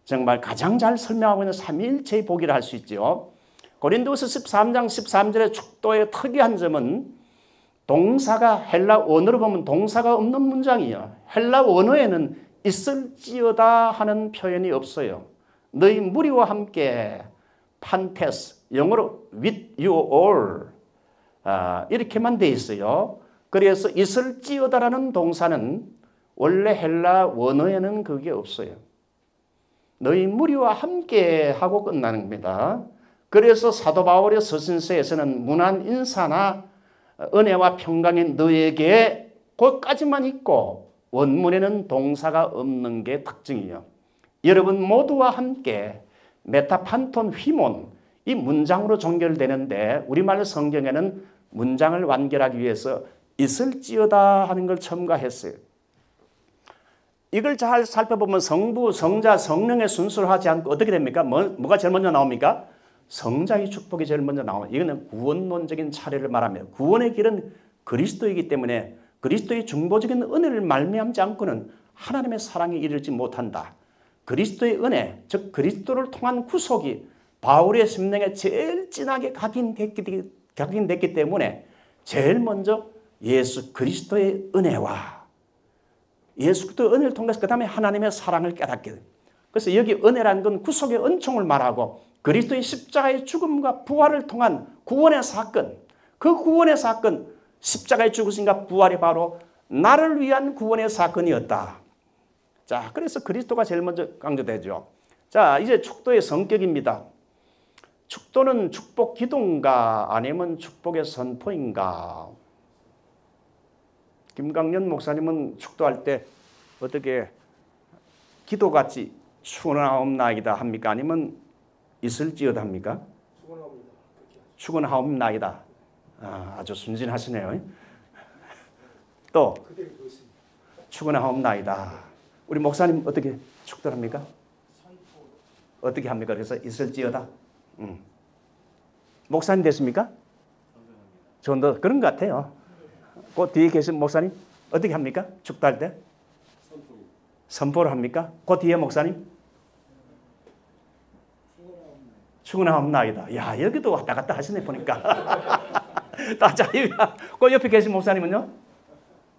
정말 가장 잘 설명하고 있는 삼일체의 복이라 할 수 있죠. 고린도서 13장 13절의 축도의 특이한 점은 동사가 헬라 원어로 보면 동사가 없는 문장이에요. 헬라 원어에는 있을지어다 하는 표현이 없어요. 너희 무리와 함께 판테스, 영어로 with you all 이렇게만 돼 있어요. 그래서 있을지어다라는 동사는 원래 헬라 원어에는 그게 없어요. 너희 무리와 함께 하고 끝나는 겁니다. 그래서 사도 바울의 서신서에서는 문안 인사나 은혜와 평강이 너에게 거기까지만 있고 원문에는 동사가 없는 게 특징이에요. 여러분 모두와 함께 메타판톤 휘몬 이 문장으로 종결되는데 우리말 성경에는 문장을 완결하기 위해서 있을지어다 하는 걸 첨가했어요. 이걸 잘 살펴보면 성부, 성자, 성령의 순서를 하지 않고 어떻게 됩니까? 뭐가 제일 먼저 나옵니까? 성자의 축복이 제일 먼저 나옵니다. 이거는 구원론적인 차례를 말하며 구원의 길은 그리스도이기 때문에 그리스도의 중보적인 은혜를 말미암지 않고는 하나님의 사랑에 이르지 못한다. 그리스도의 은혜, 즉 그리스도를 통한 구속이 바울의 심령에 제일 진하게 각인됐기 때문에 제일 먼저 예수 그리스도의 은혜와 예수 그리스도의 은혜를 통해서 그 다음에 하나님의 사랑을 깨닫게 됩니다. 그래서 여기 은혜라는 건 구속의 은총을 말하고 그리스도의 십자가의 죽음과 부활을 통한 구원의 사건, 그 구원의 사건, 십자가의 죽으심과 부활이 바로 나를 위한 구원의 사건이었다. 자, 그래서 그리스도가 제일 먼저 강조되죠. 자, 이제 축도의 성격입니다. 축도는 축복 기도인가 아니면 축복의 선포인가? 김강년 목사님은 축도할 때 어떻게 기도같이 축원하옵나이다 합니까? 아니면 있을지어다 합니까? 축원하옵나이다. 아주 순진하시네요. 또 축원하옵나이다. 우리 목사님 어떻게 축도합니까? 어떻게 합니까? 그래서 있을지어다. 목사님 됐습니까? 저도 그런 것 같아요. 그 뒤에 계신 목사님 어떻게 합니까? 축도할 때? 선포를 합니까? 그 뒤에 목사님? 축원하옵나이다. 야, 여기도 왔다 갔다 하시네 보니까. 다 자유야. 그 옆에 계신 목사님은요?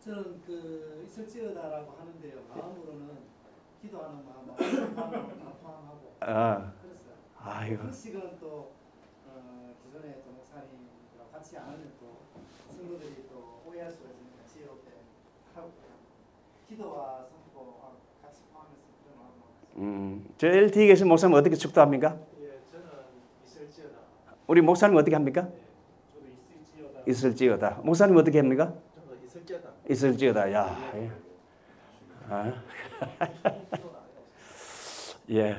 저는 그 있을지어다라고 하는데요. 마음으로는 기도하는 마음하고 포함하고 그랬어요. 아이고. 그 식은 또 기존에 또 목사님과 같이 안 하면 또 성도들이 또 오해할 수가 있으니까 지혜롭게 하고 기도와 선포 같이 포함해서 그런 마음으로. 제일 뒤에 계신 목사님 어떻게 축도합니까? 예, 저는 있을지어다. 우리 목사님 어떻게 합니까? 저도 있을지어다. 있을지어다. 목사님 어떻게 합니까? 저도 있을지어다. 있을지어다. 야. 예.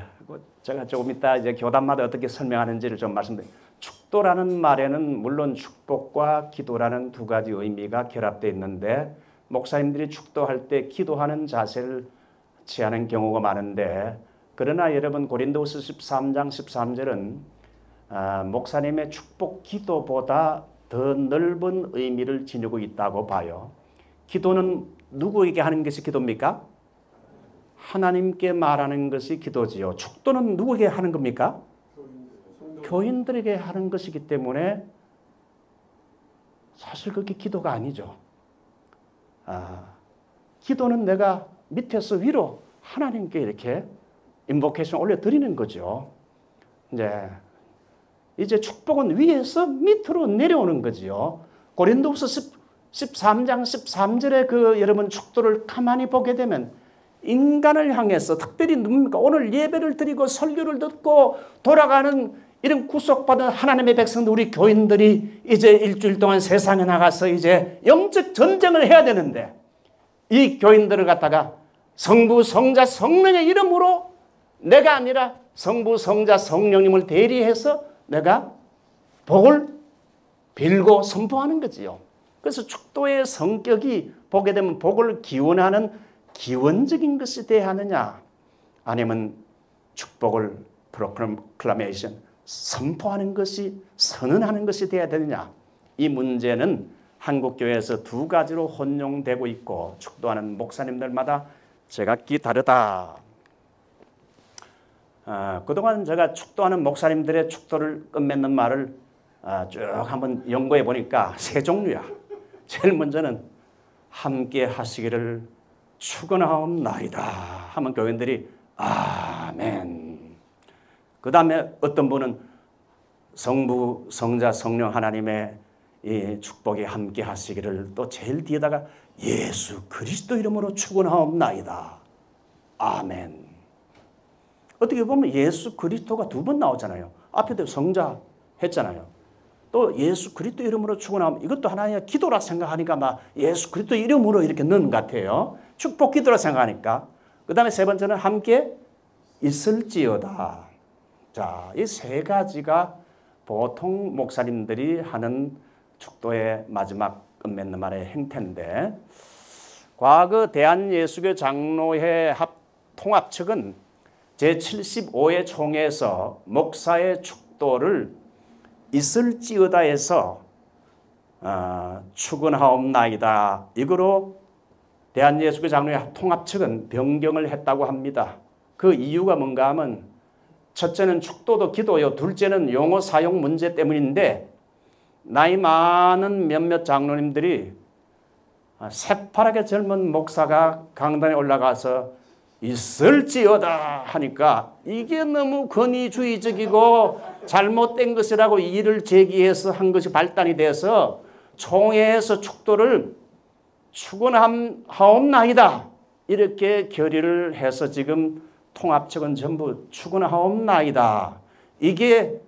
제가 조금 이따 이제 교단마다 어떻게 설명하는지를 좀 말씀드릴게요. 축도라는 말에는 물론 축복과 기도라는 두 가지 의미가 결합되어 있는데 목사님들이 축도할 때 기도하는 자세를 취하는 경우가 많은데 그러나 여러분 고린도후서 13장 13절은 목사님의 축복 기도보다 더 넓은 의미를 지니고 있다고 봐요. 기도는 누구에게 하는 것이 기도입니까? 하나님께 말하는 것이 기도지요. 축도는 누구에게 하는 겁니까? 교인들에게 하는 것이기 때문에 사실 그게 기도가 아니죠. 기도는 내가 밑에서 위로 하나님께 이렇게 인보케이션 올려드리는 거죠. 이제 축복은 위에서 밑으로 내려오는 거지요. 고린도후서 13장 13절에 그 여러분 축도를 가만히 보게 되면 인간을 향해서 특별히 누굽니까? 오늘 예배를 드리고 설교를 듣고 돌아가는 이런 구속받은 하나님의 백성들 우리 교인들이 이제 일주일 동안 세상에 나가서 이제 영적 전쟁을 해야 되는데 이 교인들을 갖다가 성부, 성자, 성령의 이름으로 내가 아니라 성부, 성자, 성령님을 대리해서 내가 복을 빌고 선포하는 거지요. 그래서 축도의 성격이 보게 되면 복을 기원하는 기원적인 것이 돼야 하느냐 아니면 축복을 프로클라메이션 선포하는 것이 선언하는 것이 돼야 되느냐 이 문제는 한국교회에서 두 가지로 혼용되고 있고 축도하는 목사님들마다 제각기 다르다. 그동안 제가 축도하는 목사님들의 축도를 끝맺는 말을 쭉 한번 연구해 보니까 세 종류야. 제일 먼저는 함께 하시기를 축원하옵나이다 하면 교인들이 아멘. 그 다음에 어떤 분은 성부, 성자, 성령 하나님의 이 축복이 함께 하시기를 또 제일 뒤에다가 예수 그리스도 이름으로 축원하옵나이다. 아멘. 어떻게 보면 예수 그리스도가 두 번 나오잖아요. 앞에도 성자 했잖아요. 또 예수 그리스도 이름으로 축원하옵 이것도 하나의 기도라 생각하니까 막 예수 그리스도 이름으로 이렇게 넣는 것 같아요. 축복 기도라 생각하니까. 그 다음에 세 번째는 함께 있을지어다. 자, 이 세 가지가 보통 목사님들이 하는 축도의 마지막 끝맺는 말의 행태인데 과거 대한예수교 장로회 통합 측은 제75회 총회에서 목사의 축도를 있을지어다에서 축원하옵나이다. 이거로 대한예수교 장로회 통합 측은 변경을 했다고 합니다. 그 이유가 뭔가 하면 첫째는 축도도 기도요. 둘째는 용어 사용 문제 때문인데 나이 많은 몇몇 장로님들이 새파랗게 젊은 목사가 강단에 올라가서 있을지어다 하니까 이게 너무 권위주의적이고 잘못된 것이라고 이의를 제기해서 한 것이 발단이 돼서 총회에서 축도를 축원하옵나이다 이렇게 결의를 해서 지금 통합측은 전부 축원하옵나이다. 이게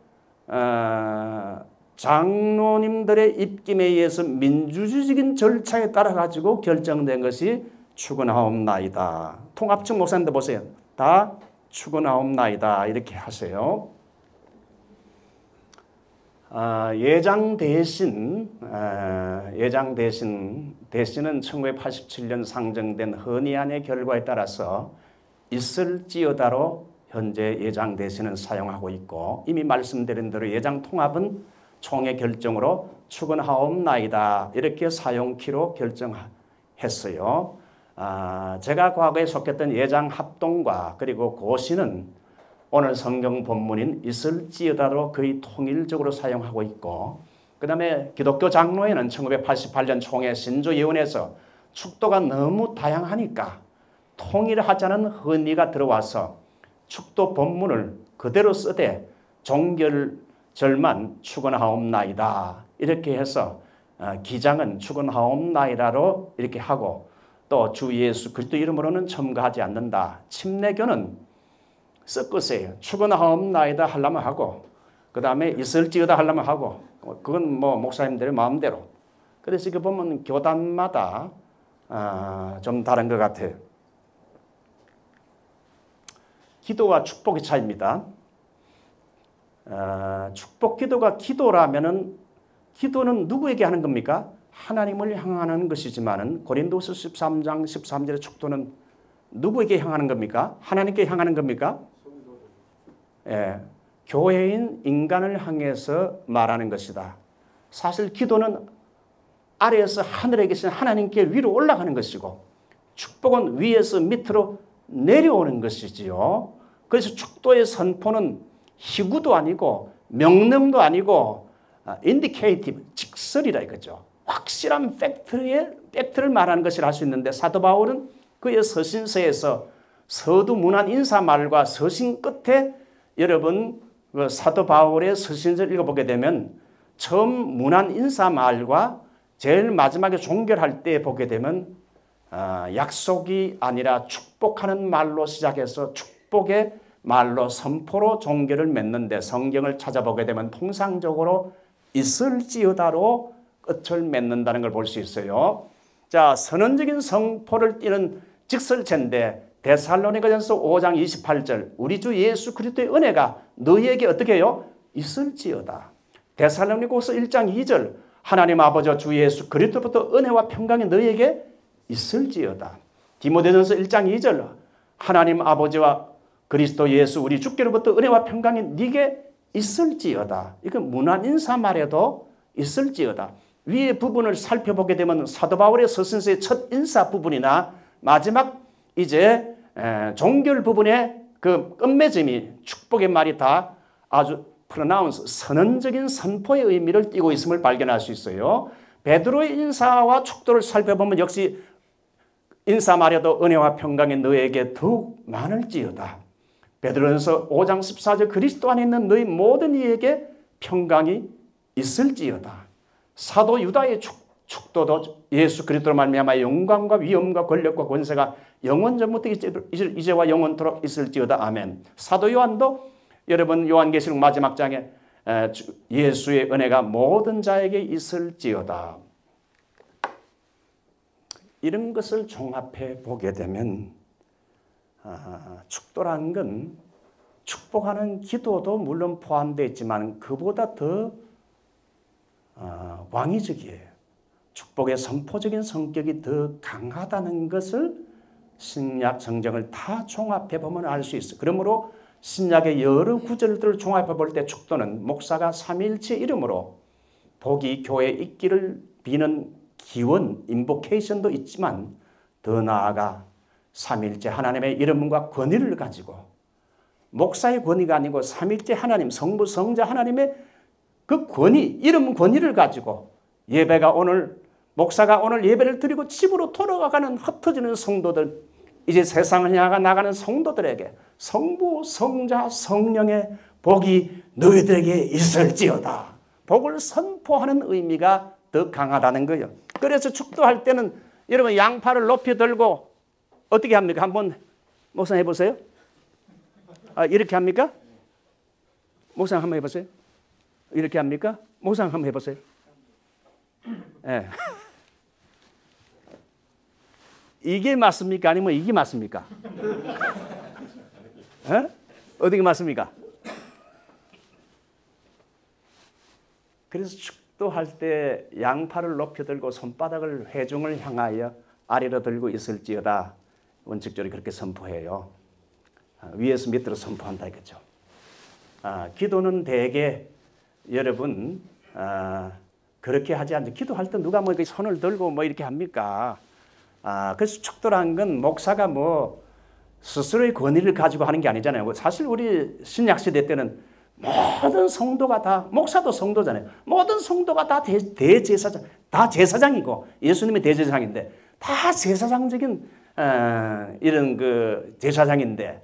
장로님들의 입김에 의해서 민주주의적인 절차에 따라 가지고 결정된 것이 축원하옵나이다. 통합측 목사님들 보세요. 다 축원하옵나이다 이렇게 하세요. 예장 대신 대신은 1987년 상정된 헌의안의 결과에 따라서 있을지어다로 현재 예장 대신은 사용하고 있고 이미 말씀드린 대로 예장 통합은 총회 결정으로 축원하옵나이다 이렇게 사용키로 결정했어요. 제가 과거에 속했던 예장 합동과 그리고 고시는 오늘 성경 본문인 있을지어다로 거의 통일적으로 사용하고 있고 그 다음에 기독교 장로회는 1988년 총회 신조예언에서 축도가 너무 다양하니까 통일하자는 헌의가 들어와서 축도 본문을 그대로 쓰되 종결절만 축원하옵나이다 이렇게 해서 기장은 축원하옵나이다로 이렇게 하고 또 주 예수 그리스도 이름으로는 첨가하지 않는다. 침례교는 섞으세요. 축원하옵나이다 하려면 하고 그 다음에 있을지어다 하려면 하고 그건 뭐 목사님들의 마음대로. 그래서 이렇게 보면 교단마다 좀 다른 것 같아요. 기도와 축복의 차이입니다. 축복 기도가 기도라면은 기도는 누구에게 하는 겁니까? 하나님을 향하는 것이지만은 고린도서 13장 13절의 축도는 누구에게 향하는 겁니까? 하나님께 향하는 겁니까? 예, 교회인 인간을 향해서 말하는 것이다. 사실 기도는 아래에서 하늘에 계신 하나님께 위로 올라가는 것이고 축복은 위에서 밑으로 내려오는 것이지요. 그래서 축도의 선포는 희구도 아니고 명령도 아니고 인디케이티브, 직설이라 이거죠. 확실한 팩트를 말하는 것이라 할 수 있는데 사도 바울은 그의 서신서에서 서두 문안 인사말과 서신 끝에 여러분 그 사도 바울의 서신서를 읽어보게 되면 처음 문안 인사말과 제일 마지막에 종결할 때 보게 되면 약속이 아니라 축복하는 말로 시작해서 축복의 말로 선포로 종결을 맺는데 성경을 찾아보게 되면 통상적으로 있을지어다로 끝을 맺는다는 걸 볼 수 있어요. 자, 선언적인 선포를 띠는 직설체인데 데살로니가전서 5장 28절 우리 주 예수 그리스도의 은혜가 너희에게 어떻게 해요? 있을지어다. 데살로니가서 1장 2절 하나님 아버지와 주 예수 그리스도부터 은혜와 평강이 너희에게 있을지어다. 디모데전서 1장 2절 하나님 아버지와 그리스도 예수 우리 주께로부터 은혜와 평강이 네게 있을지어다. 이건 문안 인사말에도 있을지어다. 위의 부분을 살펴보게 되면 사도 바울의 서신서의 첫 인사 부분이나 마지막 이제 종결 부분의 그 끝맺음이 축복의 말이 다 아주 프로나운스 선언적인 선포의 의미를 띠고 있음을 발견할 수 있어요. 베드로의 인사와 축도를 살펴보면 역시 인사말에도 은혜와 평강이 너에게 더욱 많을지어다. 베드로전서 5장 14절 그리스도 안에 있는 너희 모든 이에게 평강이 있을지어다. 사도 유다의 축도도 예수 그리스도로 말미암아 영광과 위엄과 권력과 권세가 영원 전부터 이제와 영원토록 있을지어다. 아멘. 사도 요한도 여러분 요한계시록 마지막 장에 예수의 은혜가 모든 자에게 있을지어다. 이런 것을 종합해 보게 되면 축도라는 건 축복하는 기도도 물론 포함되어 있지만 그보다 더 왕의적이에요. 축복의 선포적인 성격이 더 강하다는 것을 신약 성경을 다 종합해 보면 알 수 있어요. 그러므로 신약의 여러 구절들을 종합해 볼 때 축도는 목사가 삼위일체 이름으로 복이 교회에 있기를 비는 기원, 인보케이션도 있지만 더 나아가 삼위일체 하나님의 이름과 권위를 가지고 목사의 권위가 아니고 삼위일체 하나님, 성부, 성자 하나님의 그 권위, 이름 권위를 가지고 예배가 오늘 목사가 오늘 예배를 드리고 집으로 돌아가는 흩어지는 성도들, 이제 세상을 향해 나가는 성도들에게 성부, 성자, 성령의 복이 너희들에게 있을지어다. 복을 선포하는 의미가 더 강하다는 거예요. 그래서 축도할 때는 여러분 양팔을 높이 들고 어떻게 합니까? 한번 목사님 해보세요. 이렇게 합니까? 목사님 한번 해보세요. 이렇게 합니까? 목사님 한번 해보세요. 네. 이게 맞습니까? 아니면 이게 맞습니까? 어디가 맞습니까? 그래서 축도할 때 양팔을 높이 들고 손바닥을 회중을 향하여 아래로 들고 있을지어다. 원칙적으로 그렇게 선포해요. 위에서 밑으로 선포한다 이거죠. 기도는 대개 여러분 그렇게 하지 않죠. 기도할 때 누가 뭐 손을 들고 뭐 이렇게 합니까? 그래서 축도라는 건 목사가 뭐 스스로의 권위를 가지고 하는 게 아니잖아요. 사실 우리 신약시대 때는 모든 성도가 다, 목사도 성도잖아요. 모든 성도가 다 대제사장, 다 제사장이고 예수님이 대제사장인데 다 제사장적인 이런 그 제사장인데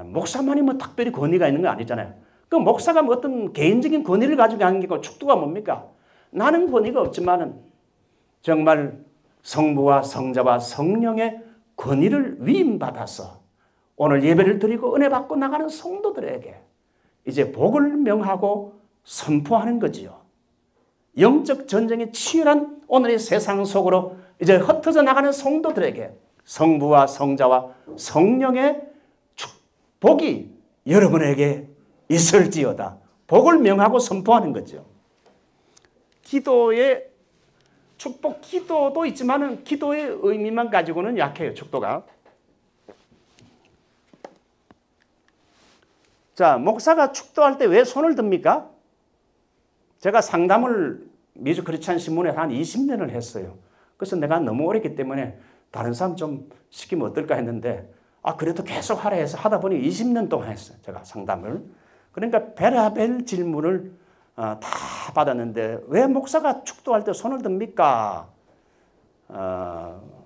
목사만이 뭐 특별히 권위가 있는 거 아니잖아요. 그 목사가 뭐 어떤 개인적인 권위를 가지고 하는 게 축도가 뭡니까? 나는 권위가 없지만은 정말 성부와 성자와 성령의 권위를 위임받아서 오늘 예배를 드리고 은혜 받고 나가는 성도들에게 이제 복을 명하고 선포하는 거지요. 영적 전쟁에 치열한 오늘의 세상 속으로 이제 흩어져 나가는 성도들에게 성부와 성자와 성령의 복이 여러분에게 있을지어다. 복을 명하고 선포하는 거죠. 기도의 축복 기도도 있지만은 기도의 의미만 가지고는 약해요. 축도가. 자, 목사가 축도할 때 왜 손을 듭니까? 제가 상담을 미주 크리스찬 신문에 한 20년을 했어요. 그래서 내가 너무 오래했기 때문에 다른 사람 좀 시키면 어떨까 했는데 그래도 계속 하라 해서 하다 보니 20년 동안 했어요. 제가 상담을. 그러니까 별의별 질문을 다 받았는데 왜 목사가 축도할 때 손을 듭니까?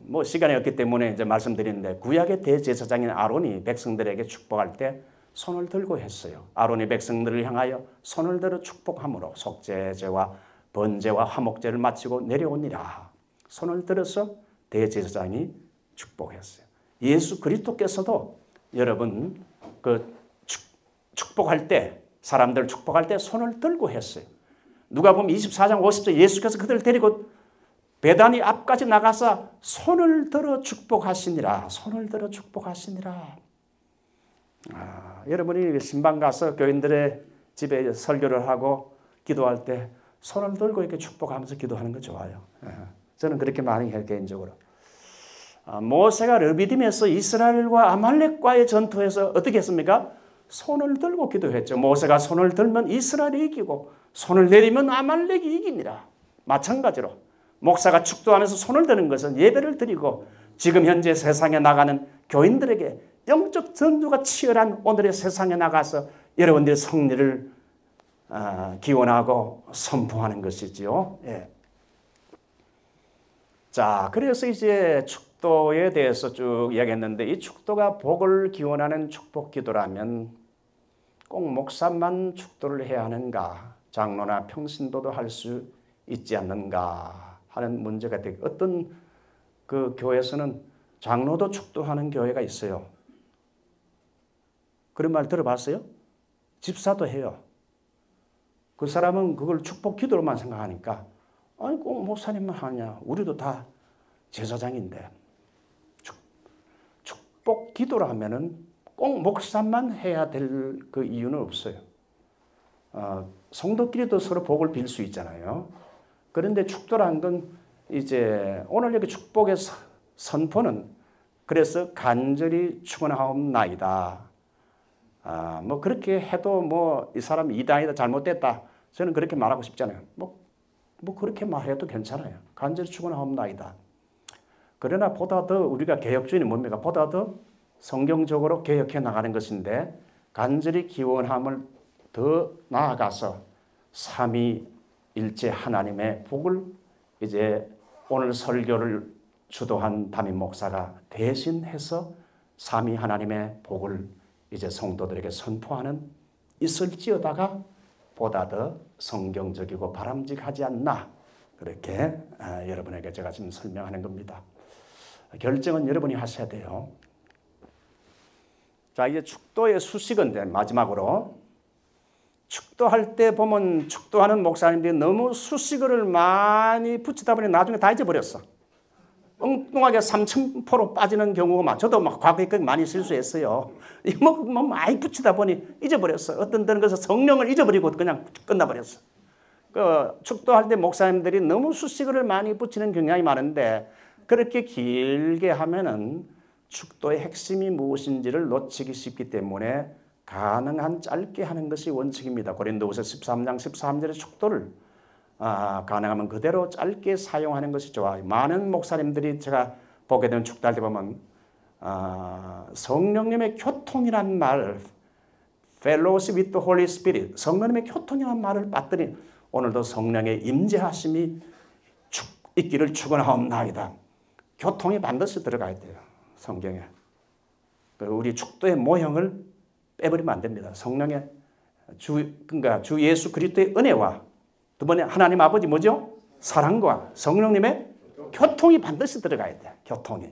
뭐 시간이 없기 때문에 이제 말씀드리는데 구약의 대제사장인 아론이 백성들에게 축복할 때 손을 들고 했어요. 아론이 백성들을 향하여 손을 들어 축복함으로 속죄제와 번제와 화목제를 마치고 내려오니라. 손을 들어서 대제사장이 축복했어요. 예수 그리스도께서도 여러분 그 축복할 때 사람들 축복할 때 손을 들고 했어요. 누가복음 24장 50절 예수께서 그들을 데리고 베다니 앞까지 나가서 손을 들어 축복하시니라. 손을 들어 축복하시니라. 여러분이 신방 가서 교인들의 집에 설교를 하고 기도할 때 손을 들고 이렇게 축복하면서 기도하는 거 좋아요. 저는 그렇게 많이 해요, 개인적으로. 모세가 르비딤에서 이스라엘과 아말렉과의 전투에서 어떻게 했습니까? 손을 들고 기도했죠. 모세가 손을 들면 이스라엘이 이기고 손을 내리면 아말렉이 이깁니다. 마찬가지로 목사가 축도하면서 손을 드는 것은 예배를 드리고 지금 현재 세상에 나가는 교인들에게 영적 전투가 치열한 오늘의 세상에 나가서 여러분들의 승리를 기원하고 선포하는 것이지요. 예. 자, 그래서 이제 축도에 대해서 쭉 이야기했는데 이 축도가 복을 기원하는 축복 기도라면 꼭 목사만 축도를 해야 하는가? 장로나 평신도도 할 수 있지 않는가 하는 문제가 되고 어떤 그 교회에서는 장로도 축도하는 교회가 있어요. 그런 말 들어봤어요? 집사도 해요. 그 사람은 그걸 축복 기도로만 생각하니까 아니 꼭 목사님만 하냐. 우리도 다 제사장인데 축복 기도를 하면은 꼭 목사만 해야 될 그 이유는 없어요. 성도끼리도 서로 복을 빌 수 있잖아요. 그런데 축도라는 건 이제 오늘 여기 축복의 선포는 그래서 간절히 축원하옵나이다. 뭐 그렇게 해도 뭐 이 사람이 이단이다 잘못됐다. 저는 그렇게 말하고 싶잖아요. 뭐 그렇게 말해도 괜찮아요. 간절히 축원하옵나이다. 그러나 보다 더 우리가 개혁주의는 뭡니까? 보다 더 성경적으로 개혁해 나가는 것인데 간절히 기원함을 더 나아가서 삼위일체 하나님의 복을 이제 오늘 설교를 주도한 담임 목사가 대신해서 삼위 하나님의 복을 이제 성도들에게 선포하는 있을지어다가 보다 더 성경적이고 바람직하지 않나 그렇게 여러분에게 제가 지금 설명하는 겁니다. 결정은 여러분이 하셔야 돼요. 자, 이제 축도의 수식은 이제 마지막으로 축도할 때 보면 축도하는 목사님들이 너무 수식어를 많이 붙이다 보니 나중에 다 잊어버렸어. 엉뚱하게 삼천포로 빠지는 경우가 많아. 저도 막 과거에 많이 실수했어요. 뭐 많이 붙이다 보니 잊어버렸어. 어떤 때는 그래서 성령을 잊어버리고 그냥 끝나버렸어. 그 축도할 때 목사님들이 너무 수식어를 많이 붙이는 경향이 많은데 그렇게 길게 하면은 축도의 핵심이 무엇인지를 놓치기 쉽기 때문에 가능한 짧게 하는 것이 원칙입니다. 고린도후서 13장 13절의 축도를 가능하면 그대로 짧게 사용하는 것이 좋아요. 많은 목사님들이 제가 보게 되는 축도할 때 보면 성령님의 교통이란 말, fellowship with the Holy Spirit, 성령님의 교통이란 말을 봤더니 오늘도 성령의 임재하심이 있기를 축원하옵나이다. 교통이 반드시 들어가야 돼요. 성경에. 우리 축도의 모형을 빼버리면 안 됩니다. 성령의 그러니까 주 예수 그리스도의 은혜와 두 번째 하나님 아버지 뭐죠? 사랑과 성령님의 교통이 반드시 들어가야 돼요. 교통이.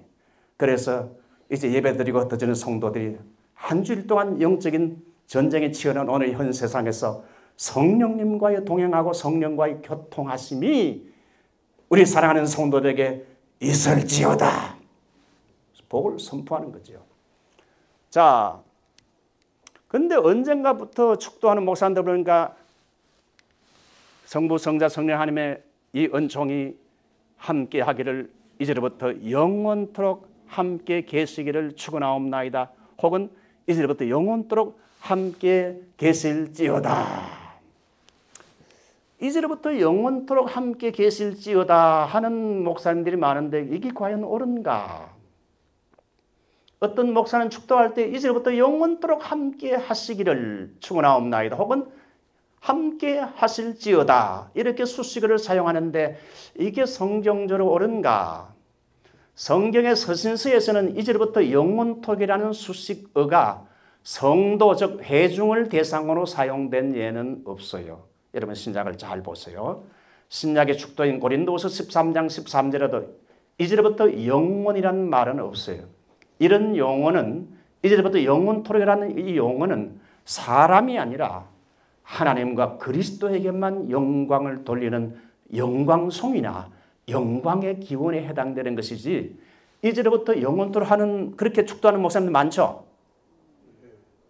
그래서 이제 예배드리고 흩어지는 성도들이 한 주일 동안 영적인 전쟁에 치열한 오늘 현 세상에서 성령님과의 동행하고 성령과의 교통하심이 우리 사랑하는 성도들에게 있을지어다. 복을 선포하는 거죠. 자, 근데 언젠가부터 축도하는 목사님들 보니까 성부, 성자, 성령 하나님의 이 은총이 함께 하기를 이제로부터 영원토록 함께 계시기를 축원하옵나이다. 혹은 이제로부터 영원토록 함께 계실지어다. 이제로부터 영원토록 함께 계실지어다 하는 목사님들이 많은데 이게 과연 옳은가? 어떤 목사는 축도할 때 이제부터 영원토록 함께 하시기를 축원하옵나이다. 혹은 함께 하실지어다. 이렇게 수식어를 사용하는데 이게 성경적으로 옳은가? 성경의 서신서에서는 이제부터 영원토록이라는 수식어가 성도 즉 회중을 대상으로 사용된 예는 없어요. 여러분 신약을 잘 보세요. 신약의 축도인 고린도후서 13장 13절에도 이제부터 영원이라는 말은 없어요. 이런 용어는 이제부터 영원토록이라는 이 용어는 사람이 아니라 하나님과 그리스도에게만 영광을 돌리는 영광송이나 영광의 기원에 해당되는 것이지 이제부터 영원토록 하는 그렇게 축도하는 목사님들 많죠?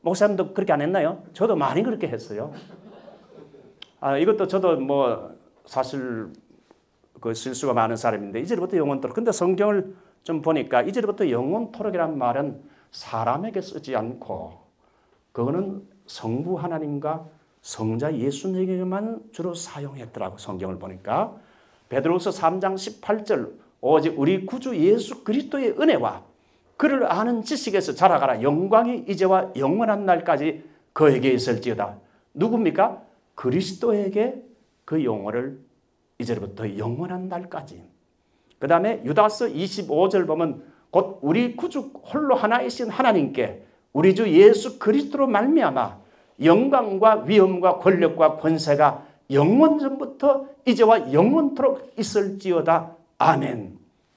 목사님도 그렇게 안 했나요? 저도 많이 그렇게 했어요. 이것도 저도 뭐 사실 그 실수가 많은 사람인데 이제부터 영원토록. 근데 성경을 좀 보니까 이제부터 영원토록이라는 말은 사람에게 쓰지 않고 그거는 성부 하나님과 성자 예수님에게만 주로 사용했더라고. 성경을 보니까 베드로후서 3장 18절 오직 우리 구주 예수 그리스도의 은혜와 그를 아는 지식에서 자라가라. 영광이 이제와 영원한 날까지 그에게 있을지어다. 누굽니까? 그리스도에게 그 영혼을 이제부터 영원한 날까지. 그 다음에 유다서 25절 보면 곧 우리 구주 홀로 하나이신 하나님께 우리 주 예수 그리스도로 말미암아 영광과 위엄과 권력과 권세가 영원전부터 이제와 영원토록 있을지어다. 아멘.